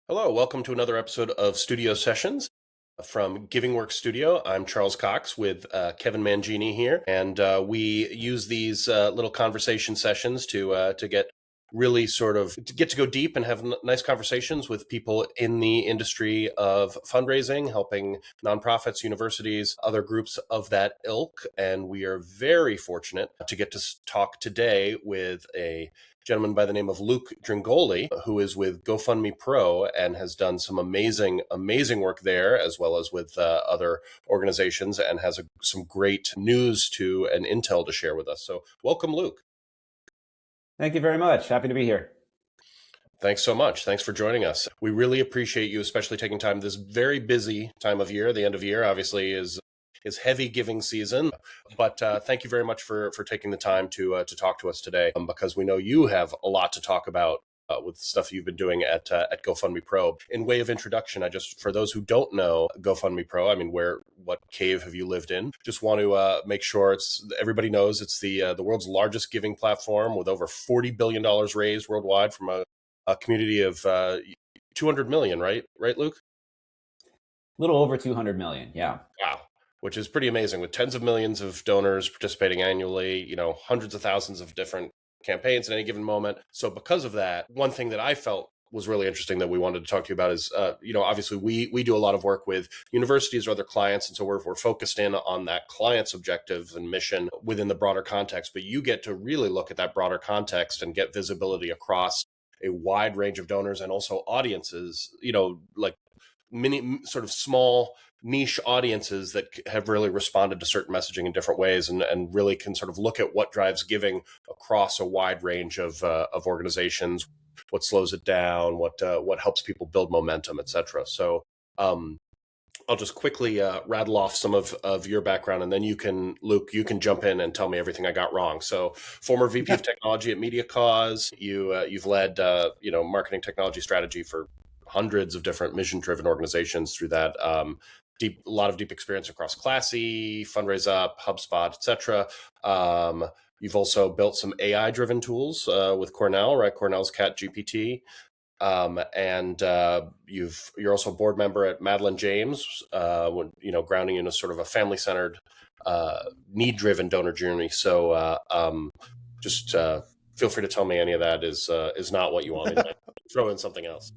Hello, welcome to another episode of Studio Sessions from GivingWorks Studio. I'm Charles Cox with Kevin Mangini here, and we use these little conversation sessions to get really to go deep and have nice conversations with people in the industry of fundraising, helping nonprofits, universities, other groups of that ilk. And we are very fortunate to get to talk today with a gentleman by the name of Luke Dringoli, who is with GoFundMe Pro and has done some amazing work there, as well as with other organizations, and has some great news and intel to share with us. So welcome, Luke. Thank you very much. Happy to be here. Thanks so much. Thanks for joining us. We really appreciate you, especially taking time this very busy time of year. The end of year, obviously, is heavy giving season, but thank you very much for taking the time to talk to us today, because we know you have a lot to talk about with stuff you've been doing at GoFundMe Pro. In way of introduction, for those who don't know GoFundMe Pro, I mean, what cave have you lived in? Just want to make sure everybody knows it's the world's largest giving platform with over $40 billion raised worldwide from a community of 200 million, right, Luke? A little over 200 million, yeah. Wow. Which is pretty amazing, with tens of millions of donors participating annually, hundreds of thousands of different campaigns at any given moment. So because of that, one thing that I felt was really interesting that we wanted to talk to you about is, obviously we do a lot of work with universities or other clients. And so we're focused in on that client's objectives and mission within the broader context. But you get to really look at that broader context and get visibility across a wide range of donors and also audiences, like many sort of small niche audiences that have really responded to certain messaging in different ways, and really can sort of look at what drives giving across a wide range of organizations, what slows it down, what helps people build momentum, etc. So I'll just quickly rattle off some of your background, and then Luke, you can jump in and tell me everything I got wrong. So former VP of technology at Media Cause, you've led marketing technology strategy for hundreds of different mission-driven organizations through that. A lot of deep experience across Classy, Fundraise Up, HubSpot, etc. You've also built some AI-driven tools with Cornell, right? Cornell's Cat GPT. And you're also a board member at Madeline James, grounding in a sort of a family-centered, need-driven donor journey. So just feel free to tell me any of that is not what you want me to throw in something else.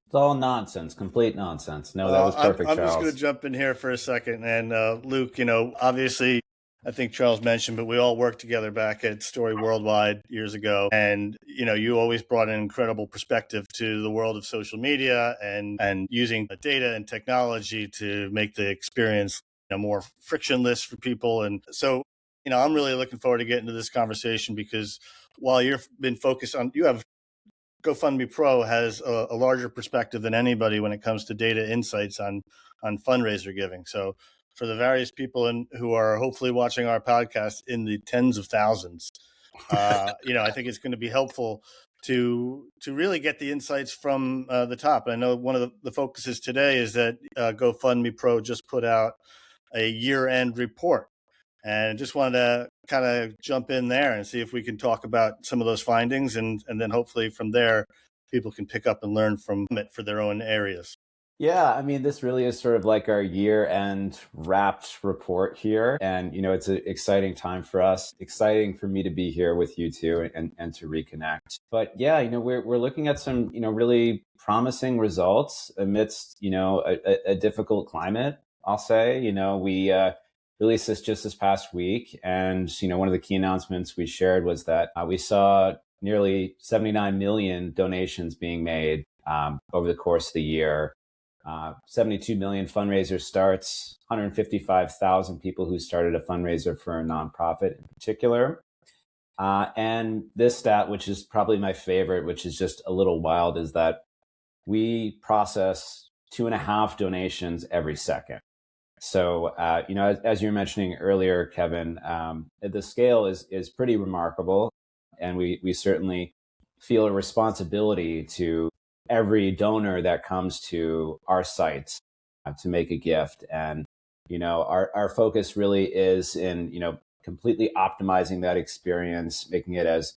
It's all nonsense, complete nonsense. No, that was perfect, I'm Charles. just going to jump in here for a second. And Luke, obviously, I think Charles mentioned, but we all worked together back at Story Worldwide years ago. And, you always brought an incredible perspective to the world of social media and using data and technology to make the experience more frictionless for people. And so, I'm really looking forward to getting into this conversation, because while you've been focused on, GoFundMe Pro has a larger perspective than anybody when it comes to data insights on fundraiser giving. So for the various people who are hopefully watching our podcast in the tens of thousands, I think it's going to be helpful to really get the insights from the top. I know one of the focuses today is that GoFundMe Pro just put out a year-end report. And just wanted to kind of jump in there and see if we can talk about some of those findings, and then hopefully from there, people can pick up and learn from it for their own areas. Yeah, I mean, this really is sort of like our year-end wrapped report here. And, it's an exciting time for us, exciting for me to be here with you two and to reconnect. But yeah, we're looking at some, really promising results amidst, a difficult climate, I'll say. We released this just this past week. And, one of the key announcements we shared was that we saw nearly 79 million donations being made over the course of the year. 72 million fundraiser starts, 155,000 people who started a fundraiser for a nonprofit in particular. And this stat, which is probably my favorite, which is just a little wild, is that we process 2.5 donations every second. So, as you were mentioning earlier, Kevin, the scale is pretty remarkable. And we certainly feel a responsibility to every donor that comes to our sites to make a gift. And, our focus really is in, completely optimizing that experience, making it as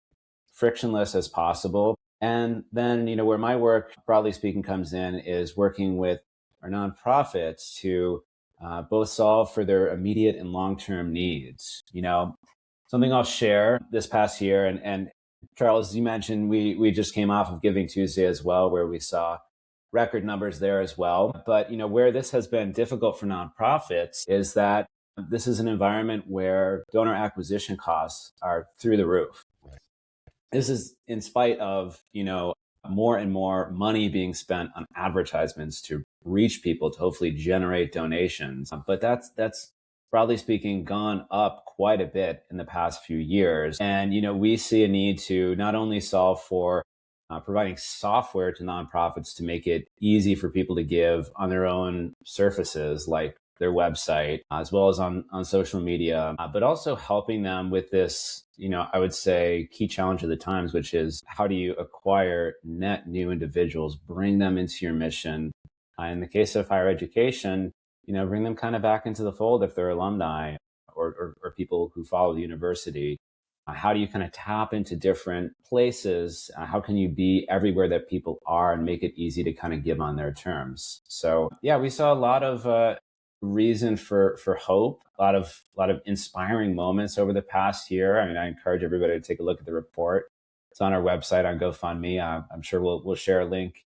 frictionless as possible. And then, where my work, broadly speaking, comes in is working with our nonprofits to both solve for their immediate and long-term needs. Something I'll share this past year, and Charles, as you mentioned, we just came off of Giving Tuesday as well, where we saw record numbers there as well. But where this has been difficult for nonprofits is that this is an environment where donor acquisition costs are through the roof. This is in spite of, more and more money being spent on advertisements to reach people to hopefully generate donations. But that's broadly speaking gone up quite a bit in the past few years. And, we see a need to not only solve for providing software to nonprofits to make it easy for people to give on their own surfaces, like their website, as well as on social media, but also helping them with this, I would say, key challenge of the times, which is how do you acquire net new individuals, bring them into your mission? In the case of higher education, bring them kind of back into the fold if they're alumni or people who follow the university. How do you kind of tap into different places? How can you be everywhere that people are and make it easy to kind of give on their terms? So yeah, we saw a lot of reason for hope, a lot of inspiring moments over the past year. I mean, I encourage everybody to take a look at the report. It's on our website on GoFundMe. I'm sure we'll share a link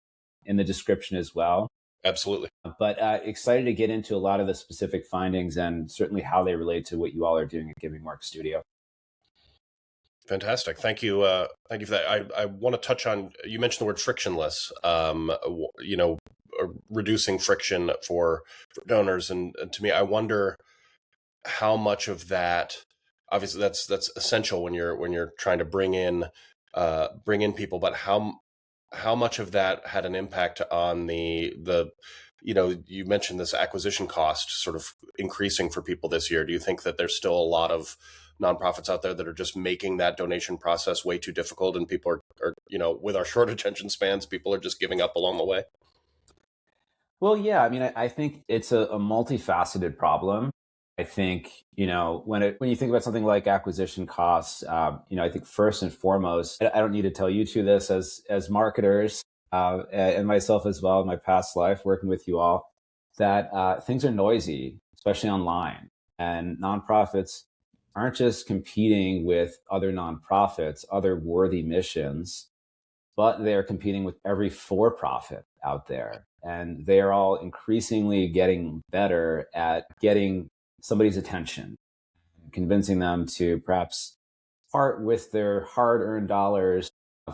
in the description as well. Absolutely. But excited to get into a lot of the specific findings and certainly how they relate to what you all are doing at GivingWorks Studio. Fantastic. Thank you. Thank you for that. I want to touch on, you mentioned the word frictionless, reducing friction for donors. And to me, I wonder how much of that, obviously that's essential when you're trying to bring in people, but how much of that had an impact on the you mentioned this acquisition cost sort of increasing for people this year. Do you think that there's still a lot of nonprofits out there that are just making that donation process way too difficult, and people are with our short attention spans, people are just giving up along the way? Well, yeah, I mean, I think it's a multifaceted problem. I think, when you think about something like acquisition costs, I think first and foremost, I don't need to tell you two this as marketers, and myself as well in my past life working with you all, that things are noisy, especially online. And nonprofits aren't just competing with other nonprofits, other worthy missions, but they're competing with every for-profit out there. And they're all increasingly getting better at getting somebody's attention, convincing them to perhaps part with their hard-earned dollars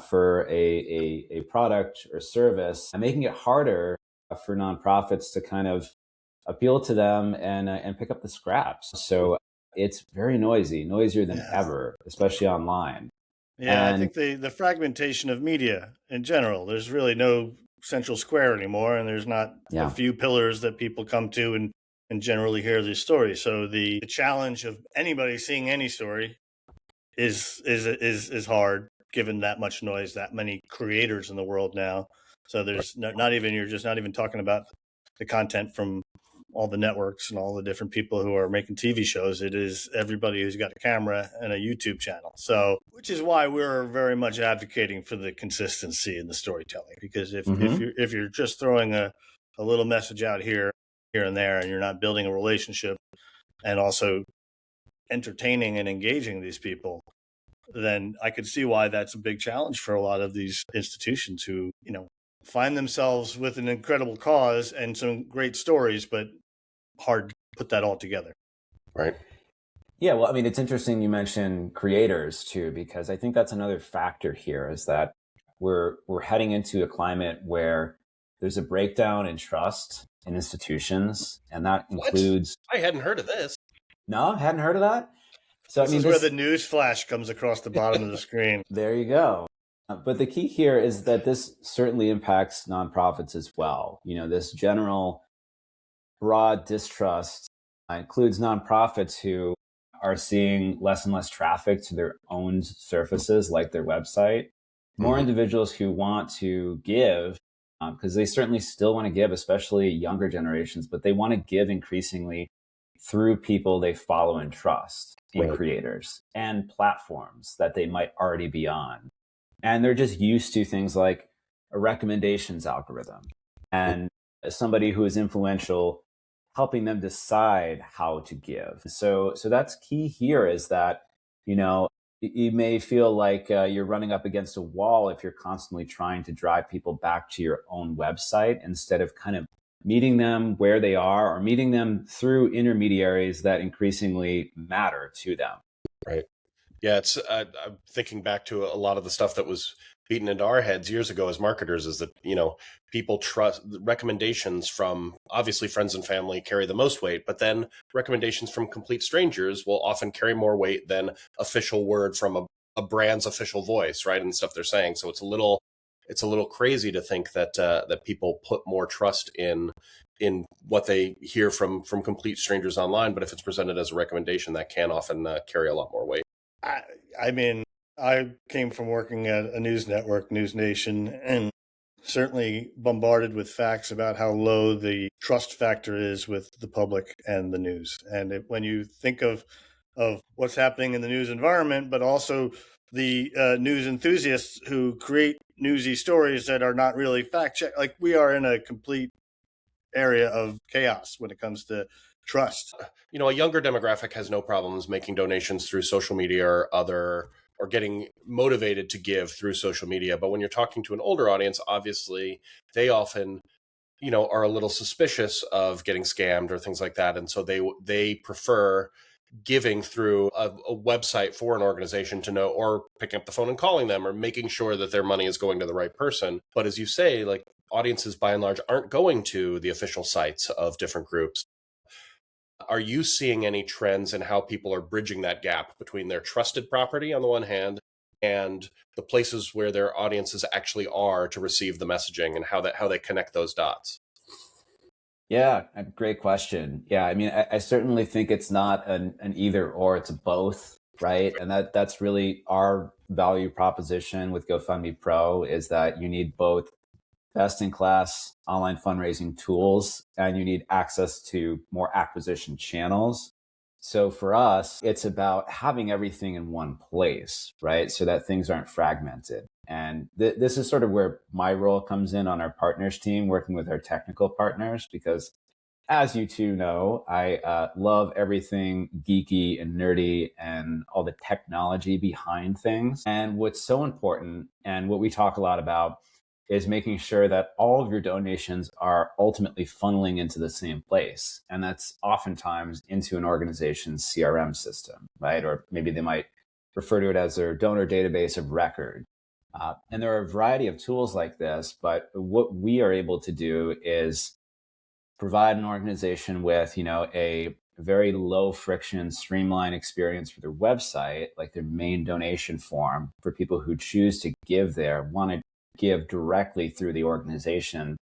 for a product or service, and making it harder for nonprofits to kind of appeal to them and pick up the scraps. So it's very noisy, noisier than ever, especially online. Yeah, I think the fragmentation of media in general, there's really no central square anymore, and there's not a few pillars that people come to and generally hear these stories. So the challenge of anybody seeing any story is hard, given that much noise, that many creators in the world now. So there's you're just not even talking about the content from all the networks and all the different people who are making TV shows. It is everybody who's got a camera and a YouTube channel. So, which is why we're very much advocating for the consistency in the storytelling, because if you're just throwing a little message out here and there, and you're not building a relationship and also entertaining and engaging these people, then I could see why that's a big challenge for a lot of these institutions who, find themselves with an incredible cause and some great stories, but hard to put that all together. Right. Yeah. Well, I mean, it's interesting you mentioned creators too, because I think that's another factor here, is that we're heading into a climate where there's a breakdown in trust in institutions, and that includes... I hadn't heard of this. No, hadn't heard of that? So this is where the news flash comes across the bottom of the screen. There you go. But the key here is that this certainly impacts nonprofits as well. This general broad distrust includes nonprofits who are seeing less and less traffic to their own surfaces, like their website. More individuals who want to give, because they certainly still want to give, especially younger generations, but they want to give increasingly through people they follow and trust in creators and platforms that they might already be on. And they're just used to things like a recommendations algorithm and somebody who is influential helping them decide how to give. So that's key here is that, you know, you may feel like you're running up against a wall if you're constantly trying to drive people back to your own website instead of kind of meeting them where they are or meeting them through intermediaries that increasingly matter to them. Right. Yeah, it's I'm thinking back to a lot of the stuff that was beaten into our heads years ago as marketers is that, people trust recommendations from obviously friends and family carry the most weight, but then recommendations from complete strangers will often carry more weight than official word from a brand's official voice, right? And stuff they're saying. So it's a little crazy to think that that people put more trust in what they hear from complete strangers online, but if it's presented as a recommendation, that can often carry a lot more weight. I mean, I came from working at a news network, News Nation, and certainly bombarded with facts about how low the trust factor is with the public and the news. And when you think of what's happening in the news environment, but also the news enthusiasts who create newsy stories that are not really fact checked, like we are in a complete area of chaos when it comes to trust. A younger demographic has no problems making donations through social media or getting motivated to give through social media. But when you're talking to an older audience, obviously they often, are a little suspicious of getting scammed or things like that. And so they prefer giving through a website for an organization to know, or picking up the phone and calling them or making sure that their money is going to the right person. But as you say, like audiences by and large aren't going to the official sites of different groups. Are you seeing any trends in how people are bridging that gap between their trusted property on the one hand and the places where their audiences actually are to receive the messaging, and how they connect those dots? Yeah, a great question. Yeah, I mean, I certainly think it's not an either or, it's a both, right? And that's really our value proposition with GoFundMe Pro is that you need both best in class online fundraising tools and you need access to more acquisition channels. So for us, it's about having everything in one place, right? So that things aren't fragmented. And this is sort of where my role comes in on our partners team, working with our technical partners, because as you two know, I love everything geeky and nerdy and all the technology behind things. And what's so important and what we talk a lot about is making sure that all of your donations are ultimately funneling into the same place. And that's oftentimes into an organization's CRM system, right? Or maybe they might refer to it as their donor database of record. And there are a variety of tools like this, but what we are able to do is provide an organization with, a very low friction, streamlined experience for their website, like their main donation form for people who choose to give there, want to give directly through the organization,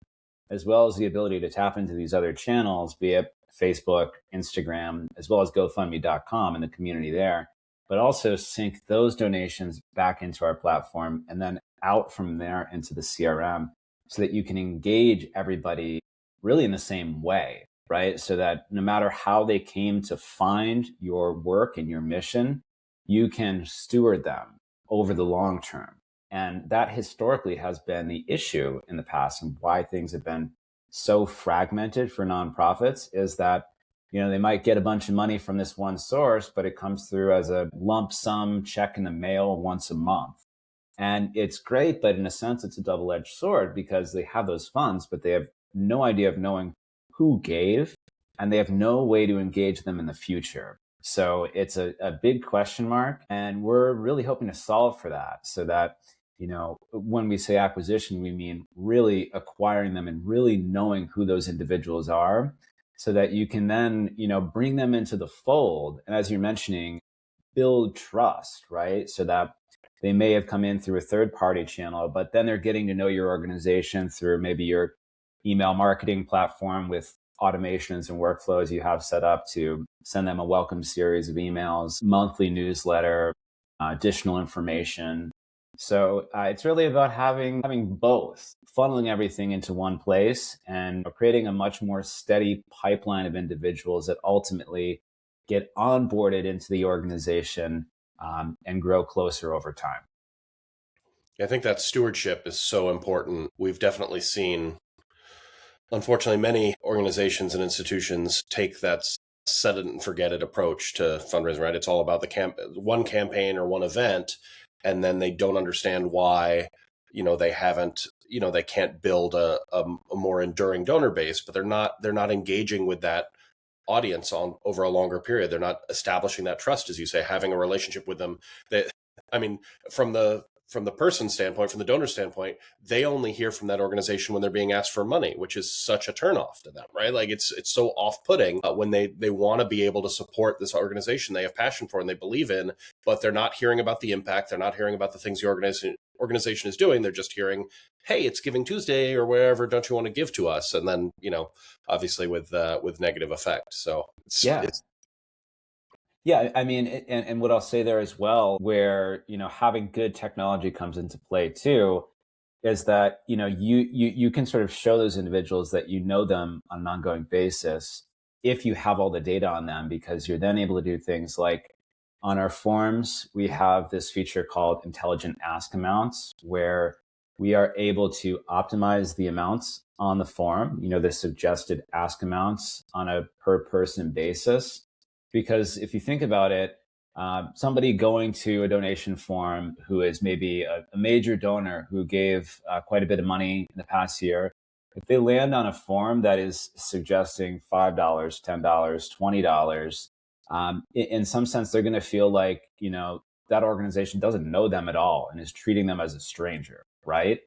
as well as the ability to tap into these other channels, be it Facebook, Instagram, as well as GoFundMe.com and the community there, but also sync those donations back into our platform and then out from there into the CRM so that you can engage everybody really in the same way, right? So that no matter how they came to find your work and your mission, you can steward them over the long term. And that historically has been the issue in the past, and why things have been so fragmented for nonprofits is that, they might get a bunch of money from this one source, but it comes through as a lump sum check in the mail once a month. And it's great, but in a sense, it's a double-edged sword because they have those funds, but they have no idea of knowing who gave, and they have no way to engage them in the future. So it's a big question mark, and we're really hoping to solve for that so that, when we say acquisition, we mean really acquiring them and really knowing who those individuals are so that you can then, bring them into the fold. And as you're mentioning, build trust, right? So that they may have come in through a third party channel, but then they're getting to know your organization through maybe your email marketing platform with automations and workflows you have set up to send them a welcome series of emails, monthly newsletter, additional information. So it's really about having both, funneling everything into one place and creating a much more steady pipeline of individuals that ultimately get onboarded into the organization and grow closer over time. I think that stewardship is so important. We've definitely seen, unfortunately, many organizations and institutions take that set it and forget it approach to fundraising, right? It's all about the one campaign or one event, and then they don't understand why, they haven't, they can't build a more enduring donor base, but they're not engaging with that audience on over a longer period. They're not establishing that trust, as you say, having a relationship with them. That, I mean, from the person's standpoint, from the donor standpoint, they only hear from that organization when they're being asked for money, which is such a turnoff to them, right? Like it's so off-putting when they want to be able to support this organization they have passion for and they believe in, but they're not hearing about the impact. They're not hearing about the things the organization is doing. They're just hearing, hey, it's Giving Tuesday or wherever. Don't you want to give to us? And then, obviously with negative effect. So it's Yeah, I mean, and what I'll say there as well, where having good technology comes into play too, is that you can sort of show those individuals that you know them on an ongoing basis if you have all the data on them, because you're then able to do things like on our forms, we have this feature called intelligent ask amounts, where we are able to optimize the amounts on the form, the suggested ask amounts on a per person basis. Because if you think about it, somebody going to a donation form who is maybe a major donor who gave quite a bit of money in the past year, if they land on a form that is suggesting $5, $10, $20, in some sense, they're going to feel like, that organization doesn't know them at all and is treating them as a stranger, right?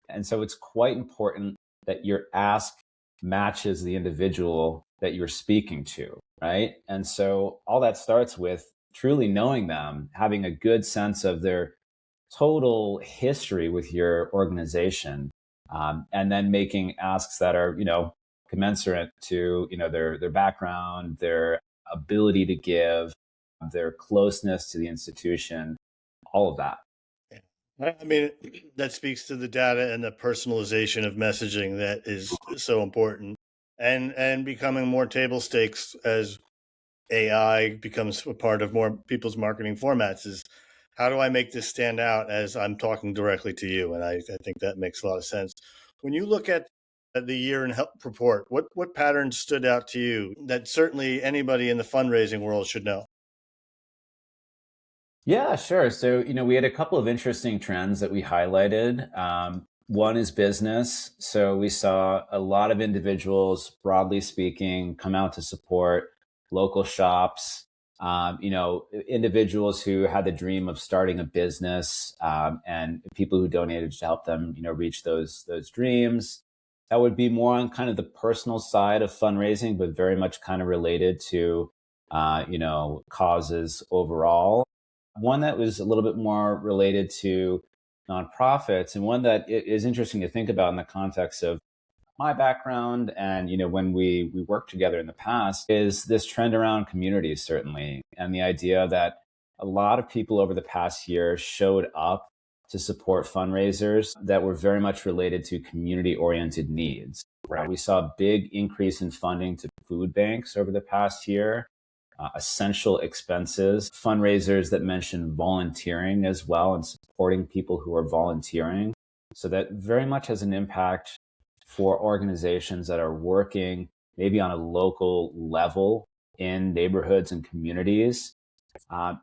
And so it's quite important that your ask matches the individual that you're speaking to, right? And so all that starts with truly knowing them, having a good sense of their total history with your organization, and then making asks that are, commensurate to, their background, their ability to give, their closeness to the institution, all of that. I mean, that speaks to the data and the personalization of messaging that is so important, and becoming more table stakes as AI becomes a part of more people's marketing formats. Is how do I make this stand out as I'm talking directly to you? And I think that makes a lot of sense. When you look at the year in help report, what patterns stood out to you that certainly anybody in the fundraising world should know? Yeah, sure. So, we had a couple of interesting trends that we highlighted. One is business. So we saw a lot of individuals, broadly speaking, come out to support local shops, individuals who had the dream of starting a business, and people who donated to help them, reach those dreams. That would be more on kind of the personal side of fundraising, but very much kind of related to, causes overall. One that was a little bit more related to nonprofits, and one that is interesting to think about in the context of my background and when we worked together in the past, is this trend around communities, certainly, and the idea that a lot of people over the past year showed up to support fundraisers that were very much related to community oriented needs. right. We saw a big increase in funding to food banks over the past year, essential expenses, fundraisers that mention volunteering as well and supporting people who are volunteering. So that very much has an impact for organizations that are working maybe on a local level in neighborhoods and communities.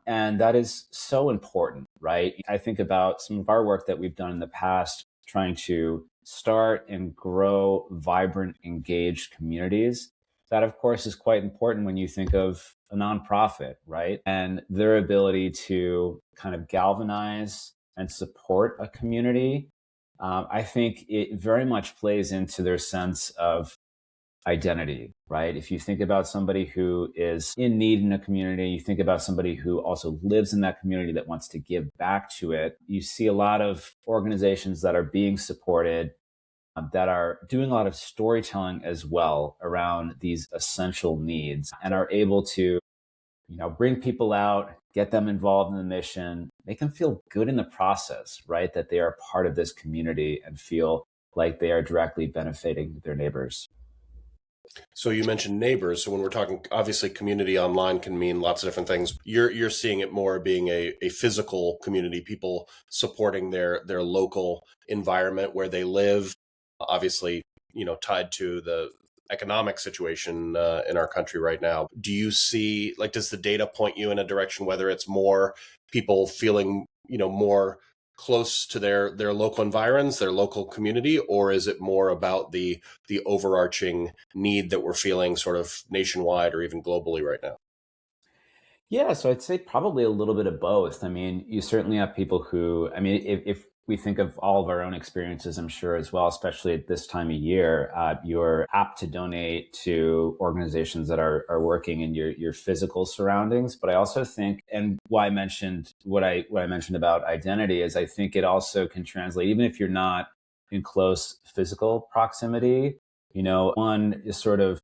And that is so important, right? I think about some of our work that we've done in the past, trying to start and grow vibrant, engaged communities. That, of course, is quite important when you think of a nonprofit, right? And their ability to kind of galvanize and support a community. I think it very much plays into their sense of identity, right? If you think about somebody who is in need in a community, you think about somebody who also lives in that community that wants to give back to it. You see a lot of organizations that are being supported that are doing a lot of storytelling as well around these essential needs and are able to, bring people out, get them involved in the mission, make them feel good in the process, right? That they are part of this community and feel like they are directly benefiting their neighbors. So you mentioned neighbors. So when we're talking, obviously community online can mean lots of different things. You're seeing it more being a physical community, people supporting their local environment where they live. Obviously, tied to the economic situation in our country right now. Do you see, like, does the data point you in a direction, whether it's more people feeling, more close to their local environs, their local community, or is it more about the overarching need that we're feeling sort of nationwide or even globally right now? Yeah, so I'd say probably a little bit of both. I mean, you certainly have people who, I mean, if we think of all of our own experiences, I'm sure as well, especially at this time of year, you're apt to donate to organizations that are working in your physical surroundings. But I also think, and why I mentioned what I mentioned about identity is I think it also can translate, even if you're not in close physical proximity. One is sort of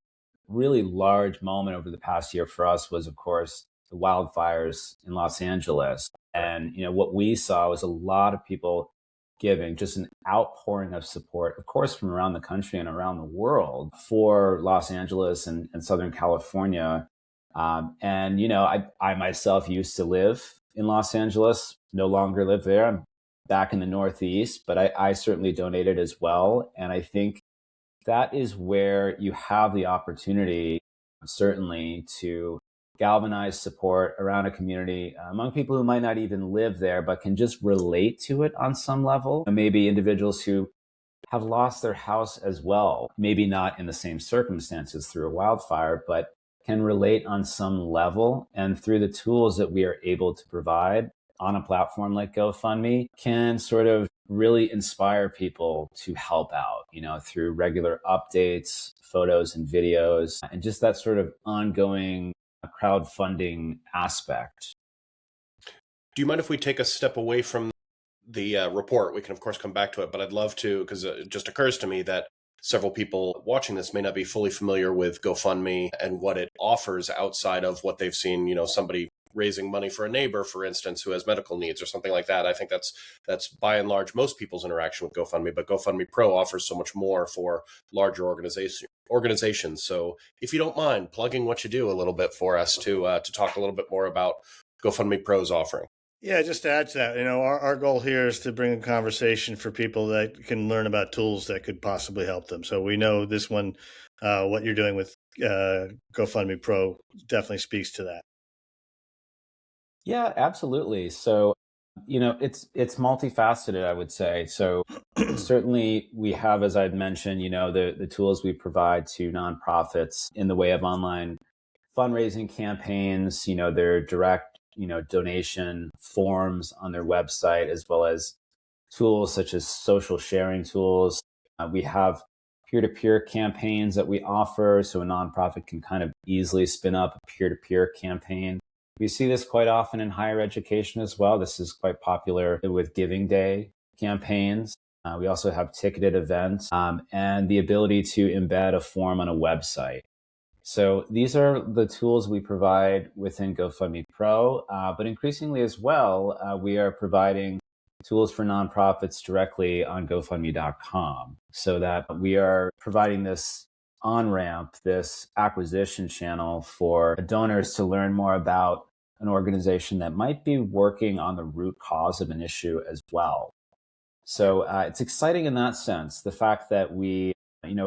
really large moment over the past year for us was, of course, the wildfires in Los Angeles. And, what we saw was a lot of people giving just an outpouring of support, of course, from around the country and around the world for Los Angeles and Southern California. And, I myself used to live in Los Angeles, no longer live there. I'm back in the Northeast, but I certainly donated as well. And I think that is where you have the opportunity, certainly, to galvanize support around a community among people who might not even live there, but can just relate to it on some level. And maybe individuals who have lost their house as well, maybe not in the same circumstances through a wildfire, but can relate on some level. And through the tools that we are able to provide on a platform like GoFundMe, can sort of really inspire people to help out, through regular updates, photos and videos, and just that sort of ongoing crowdfunding aspect. Do you mind if we take a step away from the report? We can, of course, come back to it, but I'd love to, because it just occurs to me that several people watching this may not be fully familiar with GoFundMe and what it offers outside of what they've seen, somebody raising money for a neighbor, for instance, who has medical needs or something like that. I think that's by and large most people's interaction with GoFundMe, but GoFundMe Pro offers so much more for larger organizations. So if you don't mind plugging what you do a little bit for us to talk a little bit more about GoFundMe Pro's offering. Yeah, just to add to that, our goal here is to bring a conversation for people that can learn about tools that could possibly help them. So we know this one, what you're doing with GoFundMe Pro definitely speaks to that. Yeah, absolutely. So, it's multifaceted, I would say. So certainly we have, as I'd mentioned, the tools we provide to nonprofits in the way of online fundraising campaigns, their direct, donation forms on their website, as well as tools such as social sharing tools. We have peer-to-peer campaigns that we offer, so a nonprofit can kind of easily spin up a peer-to-peer campaign. We see this quite often in higher education as well. This is quite popular with Giving Day campaigns. We also have ticketed events and the ability to embed a form on a website. So these are the tools we provide within GoFundMe Pro, but increasingly as well, we are providing tools for nonprofits directly on GoFundMe.com, so that we are providing this on-ramp, this acquisition channel for donors to learn more about an organization that might be working on the root cause of an issue as well. So it's exciting in that sense. The fact that we,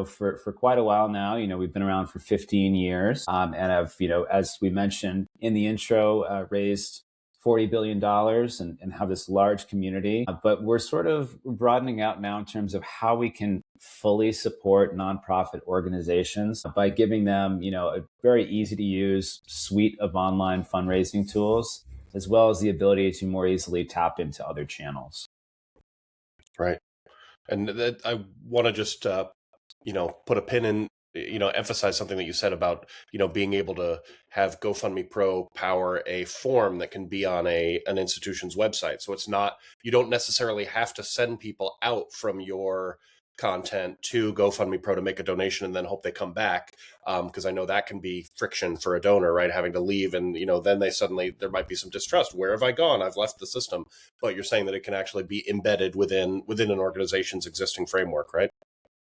for quite a while now, we've been around for 15 years and have, as we mentioned in the intro, raised $40 billion and have this large community. But we're sort of broadening out now in terms of how we can fully support nonprofit organizations by giving them, a very easy to use suite of online fundraising tools, as well as the ability to more easily tap into other channels. Right. And that I want to just, put a pin in, emphasize something that you said about, being able to have GoFundMe Pro power a form that can be on an institution's website. So it's not, you don't necessarily have to send people out from your content to GoFundMe Pro to make a donation and then hope they come back. Because I know that can be friction for a donor, right? Having to leave and, then there might be some distrust. Where have I gone? I've left the system. But you're saying that it can actually be embedded within an organization's existing framework, right?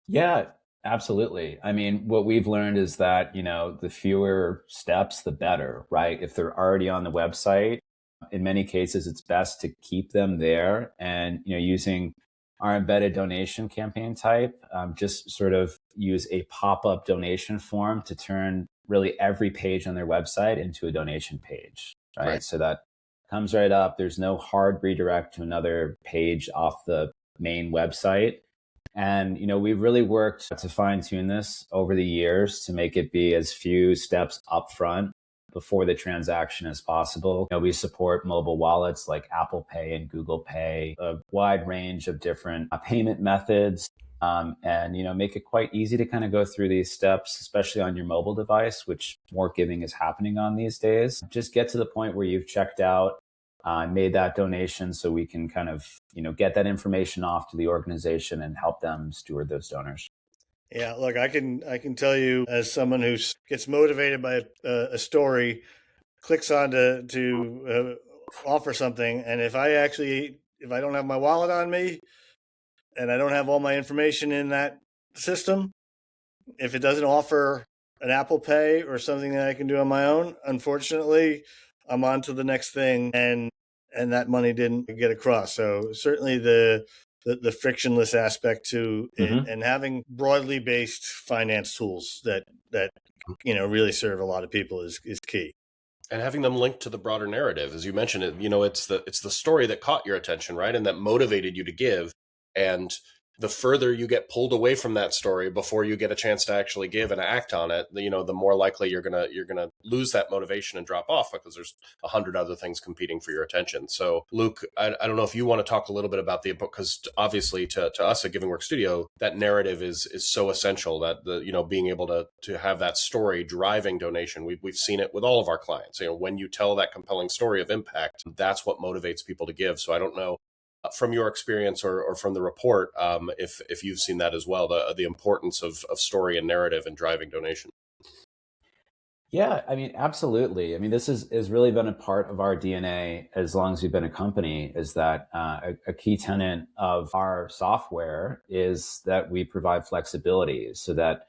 Yeah, Absolutely. I mean, what we've learned is that, the fewer steps, the better, right? If they're already on the website, in many cases, it's best to keep them there and, using our embedded donation campaign type, just sort of use a pop-up donation form to turn really every page on their website into a donation page, right? Right. So that comes right up. There's no hard redirect to another page off the main website. And, we've really worked to fine tune this over the years to make it be as few steps upfront before the transaction as possible. We support mobile wallets like Apple Pay and Google Pay, a wide range of different payment methods. And, make it quite easy to kind of go through these steps, especially on your mobile device, which more giving is happening on these days. Just get to the point where you've checked out, made that donation so we can kind of, get that information off to the organization and help them steward those donors. Yeah, look, I can tell you as someone who gets motivated by a story, clicks on to offer something, and if I don't have my wallet on me and I don't have all my information in that system, if it doesn't offer an Apple Pay or something that I can do on my own, unfortunately, I'm on to the next thing, and that money didn't get across. So certainly the frictionless aspect to it, and having broadly based finance tools that really serve a lot of people is key. And having them linked to the broader narrative, as you mentioned, it's the story that caught your attention, right, and that motivated you to give. And the further you get pulled away from that story before you get a chance to actually give and act on it, the more likely you're gonna lose that motivation and drop off because there's 100 other things competing for your attention. So, Luke, I don't know if you want to talk a little bit about because obviously to us at GivingWorks Studio, that narrative is so essential, that being able to have that story driving donation. We've seen it with all of our clients. When you tell that compelling story of impact, that's what motivates people to give. So I don't know, from your experience or from the report, if you've seen that as well, the importance of story and narrative in driving donation. Yeah, I mean, absolutely. I mean, this has really been a part of our DNA as long as we've been a company, is that a key tenet of our software is that we provide flexibility so that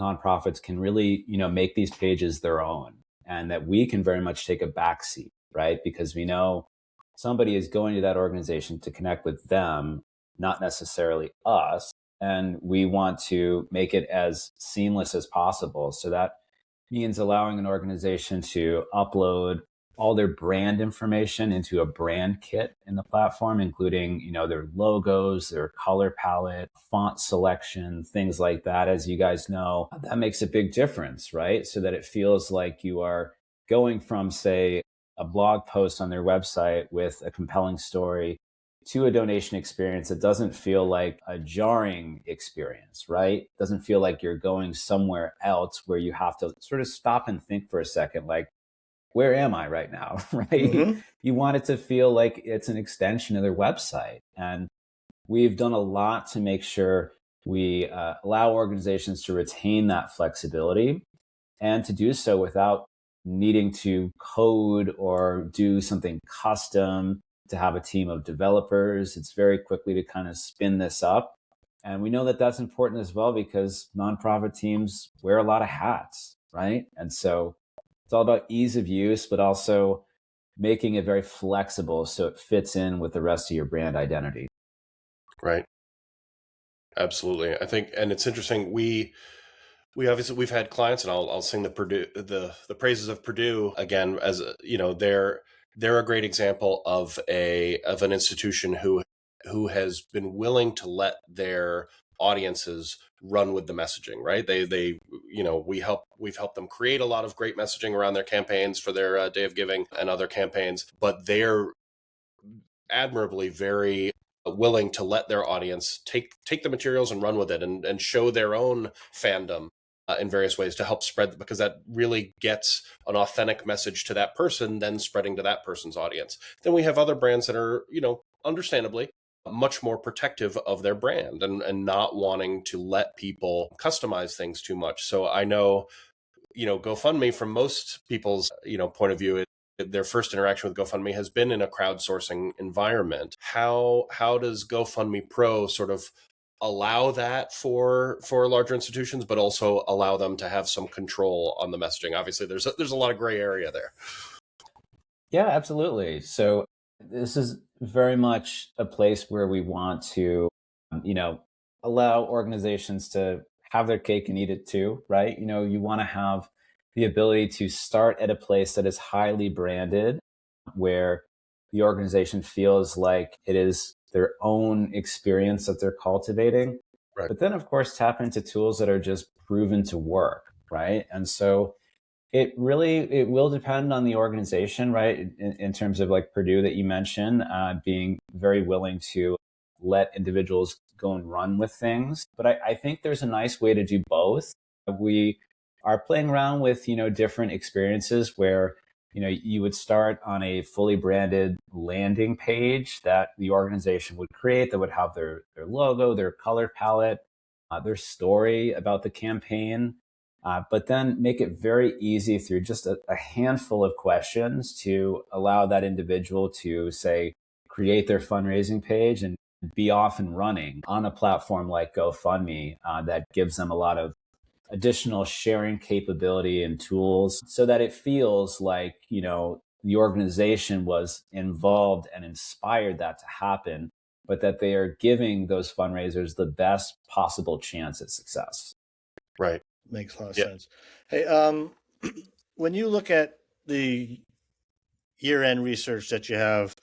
nonprofits can really, make these pages their own, and that we can very much take a backseat, right? Because we know somebody is going to that organization to connect with them, not necessarily us. And we want to make it as seamless as possible. So that means allowing an organization to upload all their brand information into a brand kit in the platform, including, their logos, their color palette, font selection, things like that. As you guys know, that makes a big difference, right? So that it feels like you are going from, say, a blog post on their website with a compelling story to a donation experience that doesn't feel like a jarring experience, right? Doesn't feel like you're going somewhere else where you have to sort of stop and think for a second, like, where am I right now? Right? Mm-hmm. You want it to feel like it's an extension of their website. And we've done a lot to make sure we allow organizations to retain that flexibility, and to do so without needing to code or do something custom to have a team of developers. It's very quickly to kind of spin this up. And we know that that's important as well, because nonprofit teams wear a lot of hats, right? And so it's all about ease of use, but also making it very flexible so it fits in with the rest of your brand identity. Right. Absolutely. I think, and it's interesting, we obviously, we've had clients, and I'll sing the praises of Purdue again, as they're a great example of an institution who has been willing to let their audiences run with the messaging, right? We've helped them create a lot of great messaging around their campaigns for their Day of Giving and other campaigns, but they're admirably very willing to let their audience take the materials and run with it, and show their own fandom in various ways to help spread, because that really gets an authentic message to that person, then spreading to that person's audience. Then we have other brands that are, understandably much more protective of their brand, and not wanting to let people customize things too much. So I know, GoFundMe, from most people's, point of view, their first interaction with GoFundMe has been in a crowdsourcing environment. How does GoFundMe Pro sort of allow that for larger institutions, but also allow them to have some control on the messaging? Obviously, there's a lot of gray area there. Yeah, absolutely. So this is very much a place where we want to, you know, allow organizations to have their cake and eat it too, right? You want to have the ability to start at a place that is highly branded, where the organization feels like it is their own experience that they're cultivating. Right. But then, of course, tap into tools that are just proven to work, right? And so it will depend on the organization, right? In terms of like Purdue that you mentioned, being very willing to let individuals go and run with things. But I think there's a nice way to do both. We are playing around with, different experiences where, you would start on a fully branded landing page that the organization would create that would have their logo, their color palette, their story about the campaign. But then make it very easy through just a handful of questions to allow that individual to, say, create their fundraising page and be off and running on a platform like GoFundMe that gives them a lot of additional sharing capability and tools so that it feels like, the organization was involved and inspired that to happen, but that they are giving those fundraisers the best possible chance at success. Right. Makes a lot of sense. Hey, when you look at the year-end research that you have,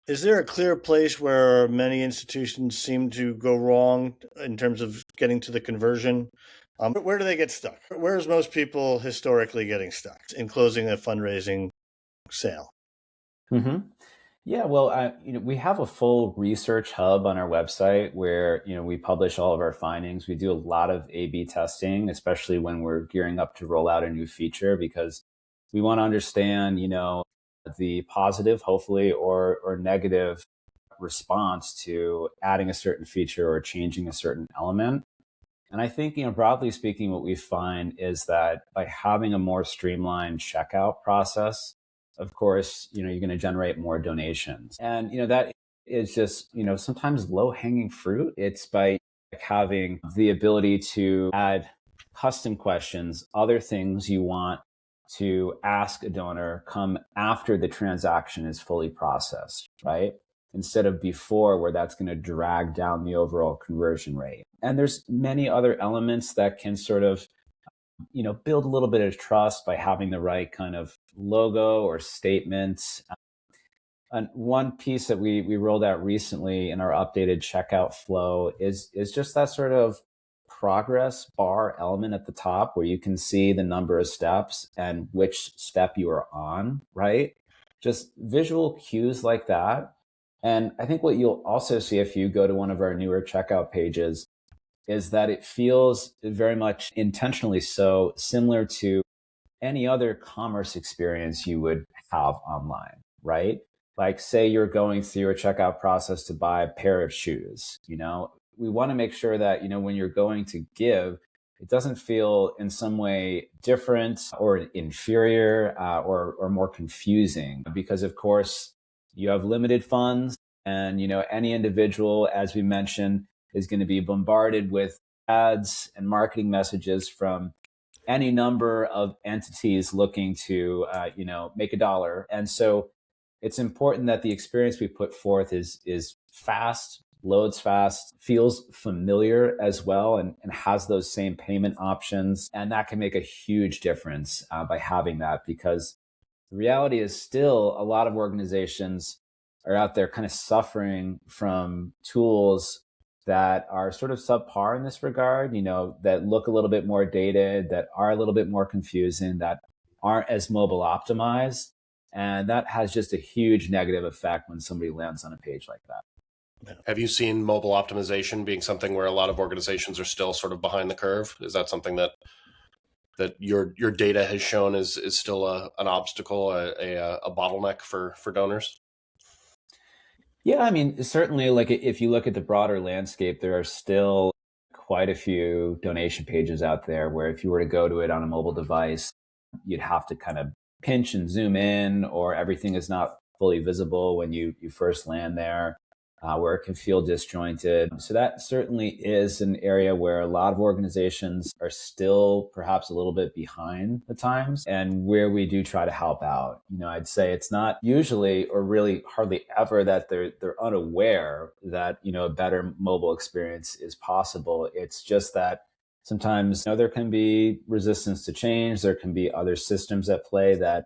is there a clear place where many institutions seem to go wrong in terms of getting to the conversion? Where do they get stuck? Where's most people historically getting stuck in closing a fundraising sale? Mm-hmm. Yeah, well, we have a full research hub on our website where, we publish all of our findings. We do a lot of A/B testing, especially when we're gearing up to roll out a new feature, because we want to understand, the positive, hopefully, or negative response to adding a certain feature or changing a certain element. And I think, broadly speaking, what we find is that by having a more streamlined checkout process, of course, you're going to generate more donations. And, that is just, sometimes low hanging fruit. It's by having the ability to add custom questions, other things you want to ask a donor come after the transaction is fully processed, right? Instead of before, where that's going to drag down the overall conversion rate. And there's many other elements that can sort of, build a little bit of trust by having the right kind of logo or statements. And one piece that we rolled out recently in our updated checkout flow is just that sort of progress bar element at the top where you can see the number of steps and which step you are on, right? Just visual cues like that. And I think what you'll also see if you go to one of our newer checkout pages is that it feels very much intentionally so similar to any other commerce experience you would have online, right? Like say you're going through a checkout process to buy a pair of shoes, we want to make sure that, when you're going to give, it doesn't feel in some way different or inferior or more confusing because of course you have limited funds and, any individual, as we mentioned, is going to be bombarded with ads and marketing messages from any number of entities looking to, make a dollar. And so it's important that the experience we put forth is fast, loads fast, feels familiar as well, and has those same payment options. And that can make a huge difference by having that, because the reality is still a lot of organizations are out there kind of suffering from tools that are sort of subpar in this regard, that look a little bit more dated, that are a little bit more confusing, that aren't as mobile optimized. And that has just a huge negative effect when somebody lands on a page like that. Have you seen mobile optimization being something where a lot of organizations are still sort of behind the curve? Is that something that your data has shown is still an obstacle, a bottleneck for donors? Yeah, I mean, certainly, like if you look at the broader landscape, there are still quite a few donation pages out there where if you were to go to it on a mobile device, you'd have to kind of pinch and zoom in, or everything is not fully visible when you first land there. where it can feel disjointed. So that certainly is an area where a lot of organizations are still perhaps a little bit behind the times, and where we do try to help out. I'd say it's not usually, or really hardly ever, that they're unaware that, a better mobile experience is possible. It's just that sometimes, there can be resistance to change. There can be other systems at play that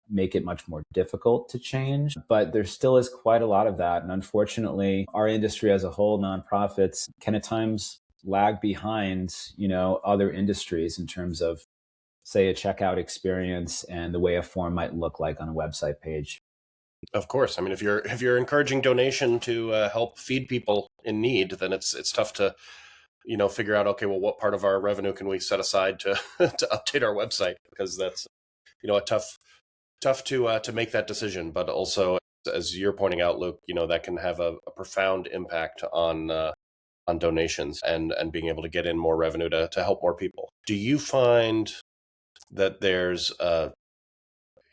make it much more difficult to change. But there still is quite a lot of that. And unfortunately, our industry as a whole, nonprofits, can at times lag behind, other industries in terms of, say, a checkout experience and the way a form might look like on a website page. Of course. I mean, if you're encouraging donation to help feed people in need, then it's tough to figure out, okay, well, what part of our revenue can we set aside to to update our website, because that's a tough to make that decision. But also, as you're pointing out, Luke, that can have a profound impact on donations and being able to get in more revenue to help more people. Do you find that there's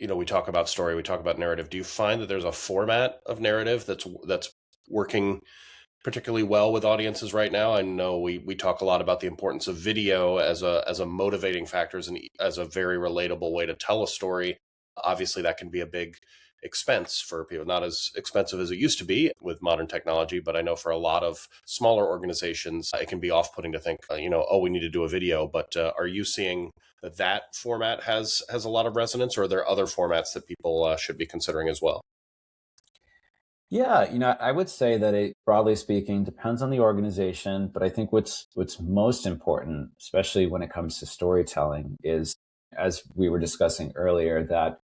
we talk about story, we talk about narrative. Do you find that there's a format of narrative that's working particularly well with audiences right now? I know we talk a lot about the importance of video as a motivating factor, as a very relatable way to tell a story. Obviously, that can be a big expense for people, not as expensive as it used to be with modern technology, but I know for a lot of smaller organizations, it can be off-putting to think, oh, we need to do a video. But are you seeing that format has a lot of resonance, or are there other formats that people should be considering as well? Yeah, I would say that it, broadly speaking, depends on the organization. But I think what's most important, especially when it comes to storytelling, is, as we were discussing earlier, that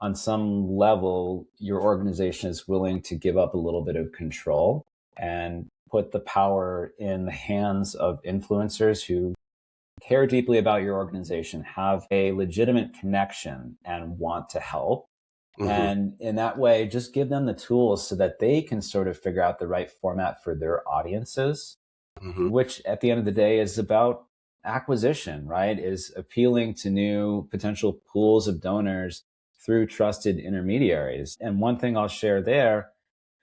on some level, your organization is willing to give up a little bit of control and put the power in the hands of influencers who care deeply about your organization, have a legitimate connection, and want to help. Mm-hmm. And in that way, just give them the tools so that they can sort of figure out the right format for their audiences, mm-hmm. which at the end of the day is about acquisition, right? Is appealing to new potential pools of donors through trusted intermediaries. And one thing I'll share there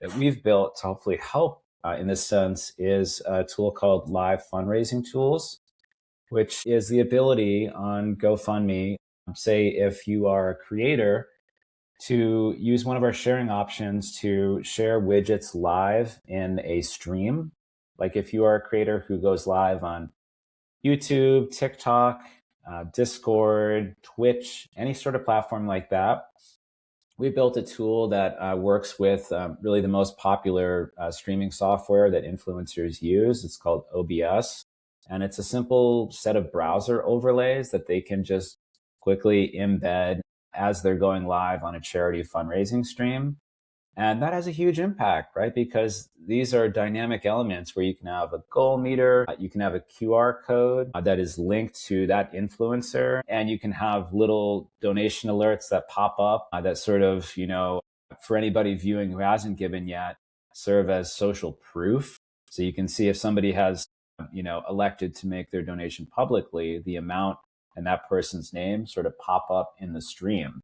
that we've built to hopefully help in this sense is a tool called Live Fundraising Tools, which is the ability on GoFundMe, say if you are a creator, to use one of our sharing options to share widgets live in a stream. Like if you are a creator who goes live on YouTube, TikTok, Discord, Twitch, any sort of platform like that, we built a tool that works with really the most popular streaming software that influencers use. It's called OBS. And it's a simple set of browser overlays that they can just quickly embed as they're going live on a charity fundraising stream. And that has a huge impact, right? Because these are dynamic elements where you can have a goal meter, you can have a QR code that is linked to that influencer, and you can have little donation alerts that pop up that sort of, for anybody viewing who hasn't given yet, serve as social proof. So you can see if somebody has, elected to make their donation publicly, the amount and that person's name sort of pop up in the stream.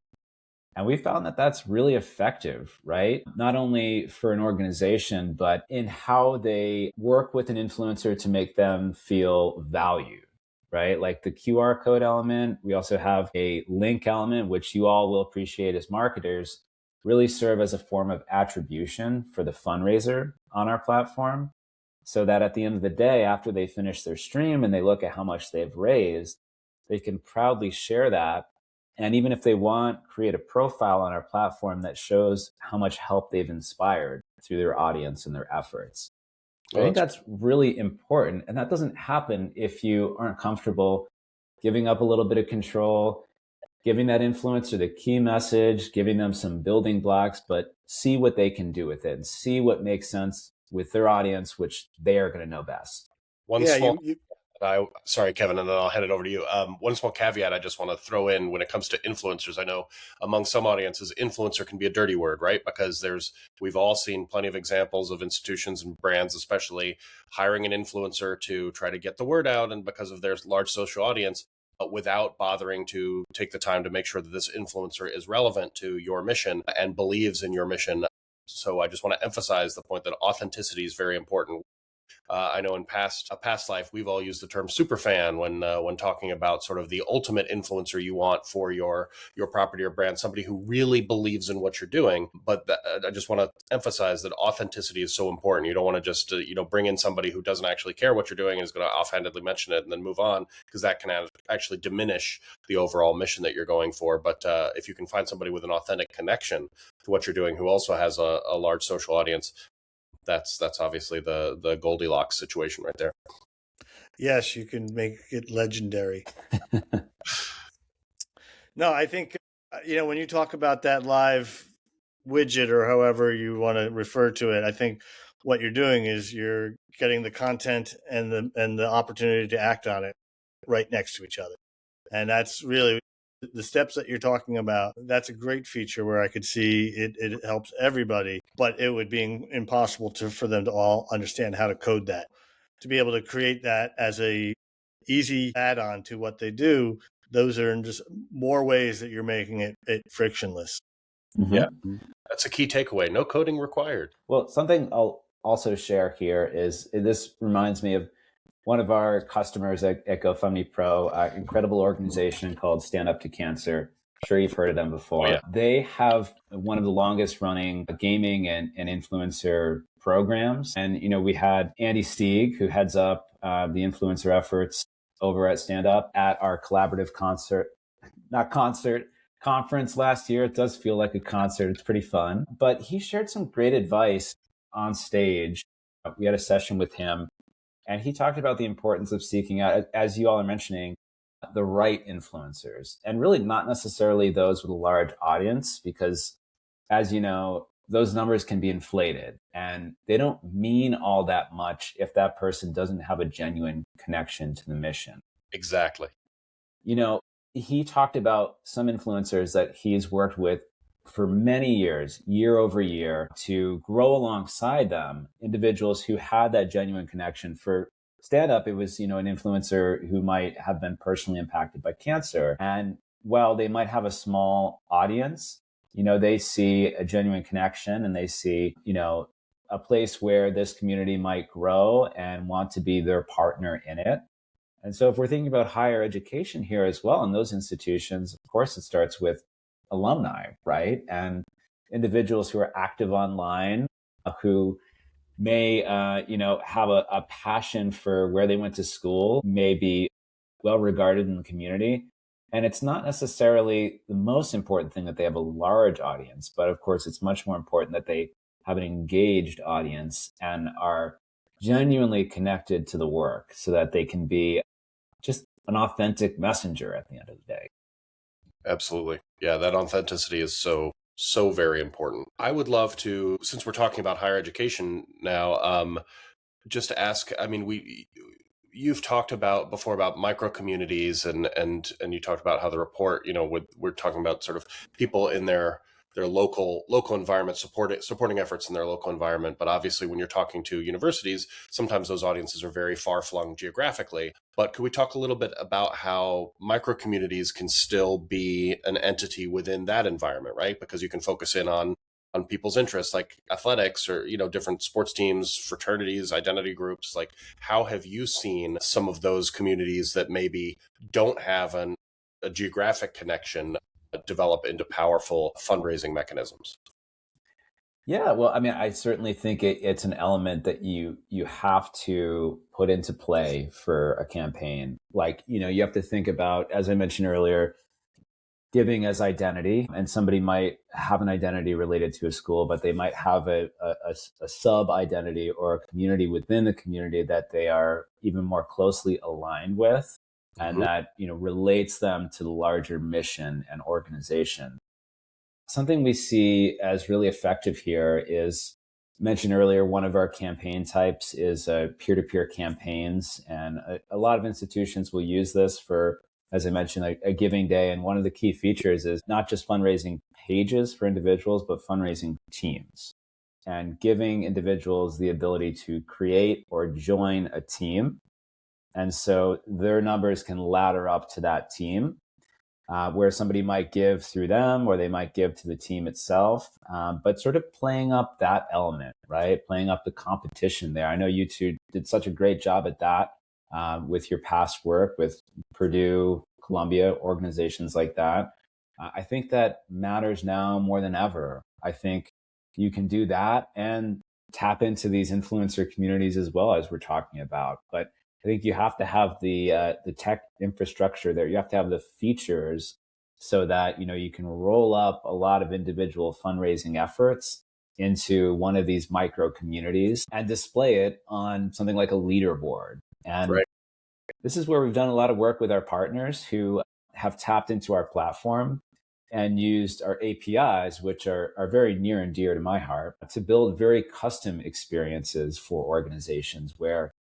And we found that that's really effective, right? Not only for an organization, but in how they work with an influencer to make them feel valued, right? Like the QR code element. We also have a link element, which you all will appreciate as marketers, really serve as a form of attribution for the fundraiser on our platform. So that at the end of the day, after they finish their stream and they look at how much they've raised, they can proudly share that. And even if they want, create a profile on our platform that shows how much help they've inspired through their audience and their efforts. I think that's really important. And that doesn't happen if you aren't comfortable giving up a little bit of control, giving that influencer the key message, giving them some building blocks, but see what they can do with it and see what makes sense with their audience, which they are going to know best. Sorry, Kevin, and then I'll hand it over to you. One small caveat I just want to throw in when it comes to influencers. I know among some audiences, influencer can be a dirty word, right? Because we've all seen plenty of examples of institutions and brands, especially hiring an influencer to try to get the word out, and because of their large social audience, without bothering to take the time to make sure that this influencer is relevant to your mission and believes in your mission. So I just want to emphasize the point that authenticity is very important. I know in a past life, we've all used the term superfan when talking about sort of the ultimate influencer you want for your property or brand, somebody who really believes in what you're doing. But I just want to emphasize that authenticity is so important. You don't want to just bring in somebody who doesn't actually care what you're doing and is going to offhandedly mention it and then move on, because that can actually diminish the overall mission that you're going for. But if you can find somebody with an authentic connection to what you're doing who also has a large social audience, that's obviously the Goldilocks situation right there. Yes, you can make it legendary. No, I think, when you talk about that live widget or however you want to refer to it, I think what you're doing is you're getting the content and the opportunity to act on it right next to each other. And that's really the steps that you're talking about. That's a great feature where I could see it helps everybody, but it would be impossible for them to all understand how to code that. To be able to create that as a easy add-on to what they do, those are just more ways that you're making it frictionless. Mm-hmm. Yeah, that's a key takeaway. No coding required. Well, something I'll also share here is this reminds me of one of our customers at GoFundMe Pro, an incredible organization called Stand Up to Cancer. I'm sure you've heard of them before. Oh, yeah. They have one of the longest running gaming and influencer programs. And, we had Andy Stieg, who heads up the influencer efforts over at Stand Up at our collaborative conference last year. It does feel like a concert. It's pretty fun. But he shared some great advice on stage. We had a session with him, and he talked about the importance of seeking out, as you all are mentioning, the right influencers, and really not necessarily those with a large audience, because as you know, those numbers can be inflated and they don't mean all that much if that person doesn't have a genuine connection to the mission. Exactly. He talked about some influencers that he's worked with for many years, year over year, to grow alongside them, individuals who had that genuine connection. For Stand Up, it was, an influencer who might have been personally impacted by cancer. And while they might have a small audience, they see a genuine connection and they see, a place where this community might grow and want to be their partner in it. And so if we're thinking about higher education here as well, in those institutions, of course, it starts with alumni, right? And individuals who are active online, who may, have a passion for where they went to school, may be well regarded in the community. And it's not necessarily the most important thing that they have a large audience, but of course, it's much more important that they have an engaged audience and are genuinely connected to the work so that they can be just an authentic messenger at the end of the day. Absolutely. Yeah, that authenticity is so very important. I would love to, since we're talking about higher education now, just to ask, you've talked about before about micro communities and you talked about how the report, we're talking about sort of people in their local environment, supporting efforts in their local environment. But obviously when you're talking to universities, sometimes those audiences are very far flung geographically. But could we talk a little bit about how micro communities can still be an entity within that environment, right? Because you can focus in on people's interests like athletics or, different sports teams, fraternities, identity groups. Like, how have you seen some of those communities that maybe don't have a geographic connection develop into powerful fundraising mechanisms? Yeah, well, I certainly think it's an element that you have to put into play for a campaign. Like, you have to think about, as I mentioned earlier, giving as identity, and somebody might have an identity related to a school, but they might have a sub identity or a community within the community that they are even more closely aligned with, and that relates them to the larger mission and organization. Something we see as really effective here is, mentioned earlier, one of our campaign types is peer-to-peer campaigns, and a lot of institutions will use this for, as I mentioned, a giving day. And one of the key features is not just fundraising pages for individuals, but fundraising teams, and giving individuals the ability to create or join a team. And so their numbers can ladder up to that team. where somebody might give through them or they might give to the team itself, but sort of playing up that element, right? Playing up the competition there. I know you two did such a great job at that with your past work with Purdue, Columbia, organizations like that. I think that matters now more than ever. I think you can do that and tap into these influencer communities as well, as we're talking about. But I think you have to have the tech infrastructure there. You have to have the features so that you can roll up a lot of individual fundraising efforts into one of these micro communities and display it on something like a leaderboard. And Right. this is where we've done a lot of work with our partners who have tapped into our platform and used our APIs, which are very near and dear to my heart, to build very custom experiences for organizations where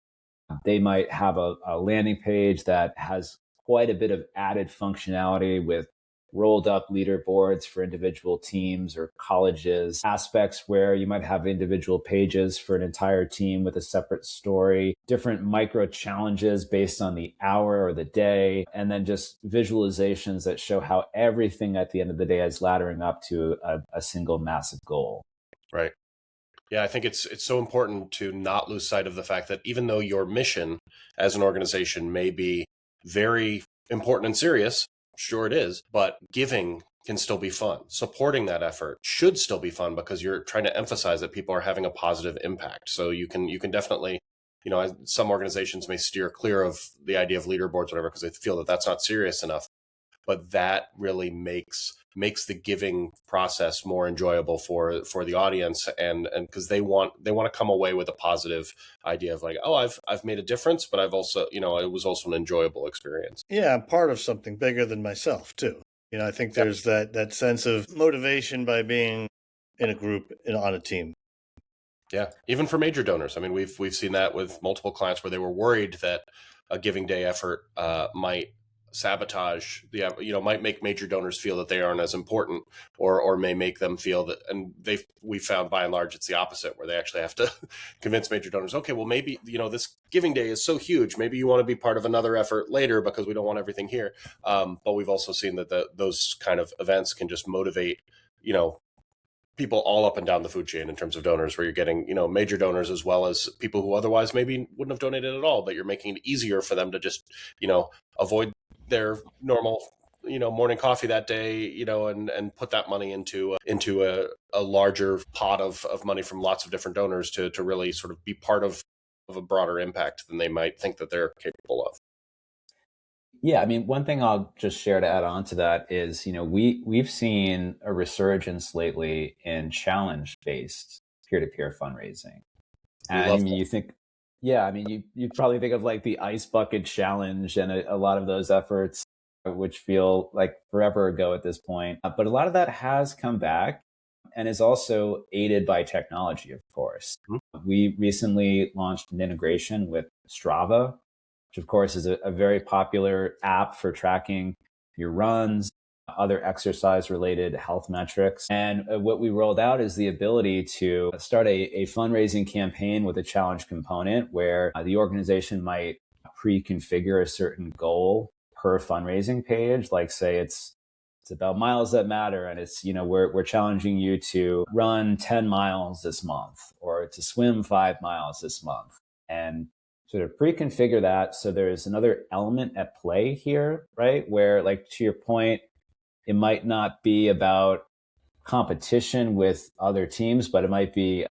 they might have a landing page that has quite a bit of added functionality with rolled up leaderboards for individual teams or colleges, aspects where you might have individual pages for an entire team with a separate story, different micro challenges based on the hour or the day, and then just visualizations that show how everything at the end of the day is laddering up to a single massive goal. Right. Yeah, I think it's so important to not lose sight of the fact that even though your mission as an organization may be very important and serious, sure it is, but giving can still be fun. Supporting that effort should still be fun because you're trying to emphasize that people are having a positive impact. So you can definitely, some organizations may steer clear of the idea of leaderboards, whatever, because they feel that that's not serious enough. But that really makes the giving process more enjoyable for the audience, and because they want to come away with a positive idea of like, oh, I've made a difference, but I've also, it was also an enjoyable experience. Yeah, I'm part of something bigger than myself too. I think there's that sense of motivation by being in a group and on a team. Yeah, even for major donors. I mean, we've seen that with multiple clients where they were worried that a Giving Day effort might sabotage might make major donors feel that they aren't as important, or may make them feel that, and we found by and large it's the opposite, where they actually have to convince major donors, okay, well, maybe this Giving Day is so huge, maybe you want to be part of another effort later because we don't want everything here. But we've also seen that those kind of events can just motivate people all up and down the food chain in terms of donors, where you're getting, major donors as well as people who otherwise maybe wouldn't have donated at all, but you're making it easier for them to just, avoid their normal, morning coffee that day, and put that money into a larger pot of money from lots of different donors to really sort of be part of a broader impact than they might think that they're capable of. Yeah, I mean, one thing I'll just share to add on to that is, we've seen a resurgence lately in challenge-based peer-to-peer fundraising. And I mean, you probably think of like the ice bucket challenge and a lot of those efforts, which feel like forever ago at this point. But a lot of that has come back and is also aided by technology, of course. Mm-hmm. We recently launched an integration with Strava, which of course is a very popular app for tracking your runs, other exercise related health metrics. And what we rolled out is the ability to start a fundraising campaign with a challenge component where the organization might pre-configure a certain goal per fundraising page. Like say it's about miles that matter. And it's, we're challenging you to run 10 miles this month or to swim 5 miles this month. And sort of pre-configure that. So there's another element at play here, right? Where, like, to your point, it might not be about competition with other teams, but it might be,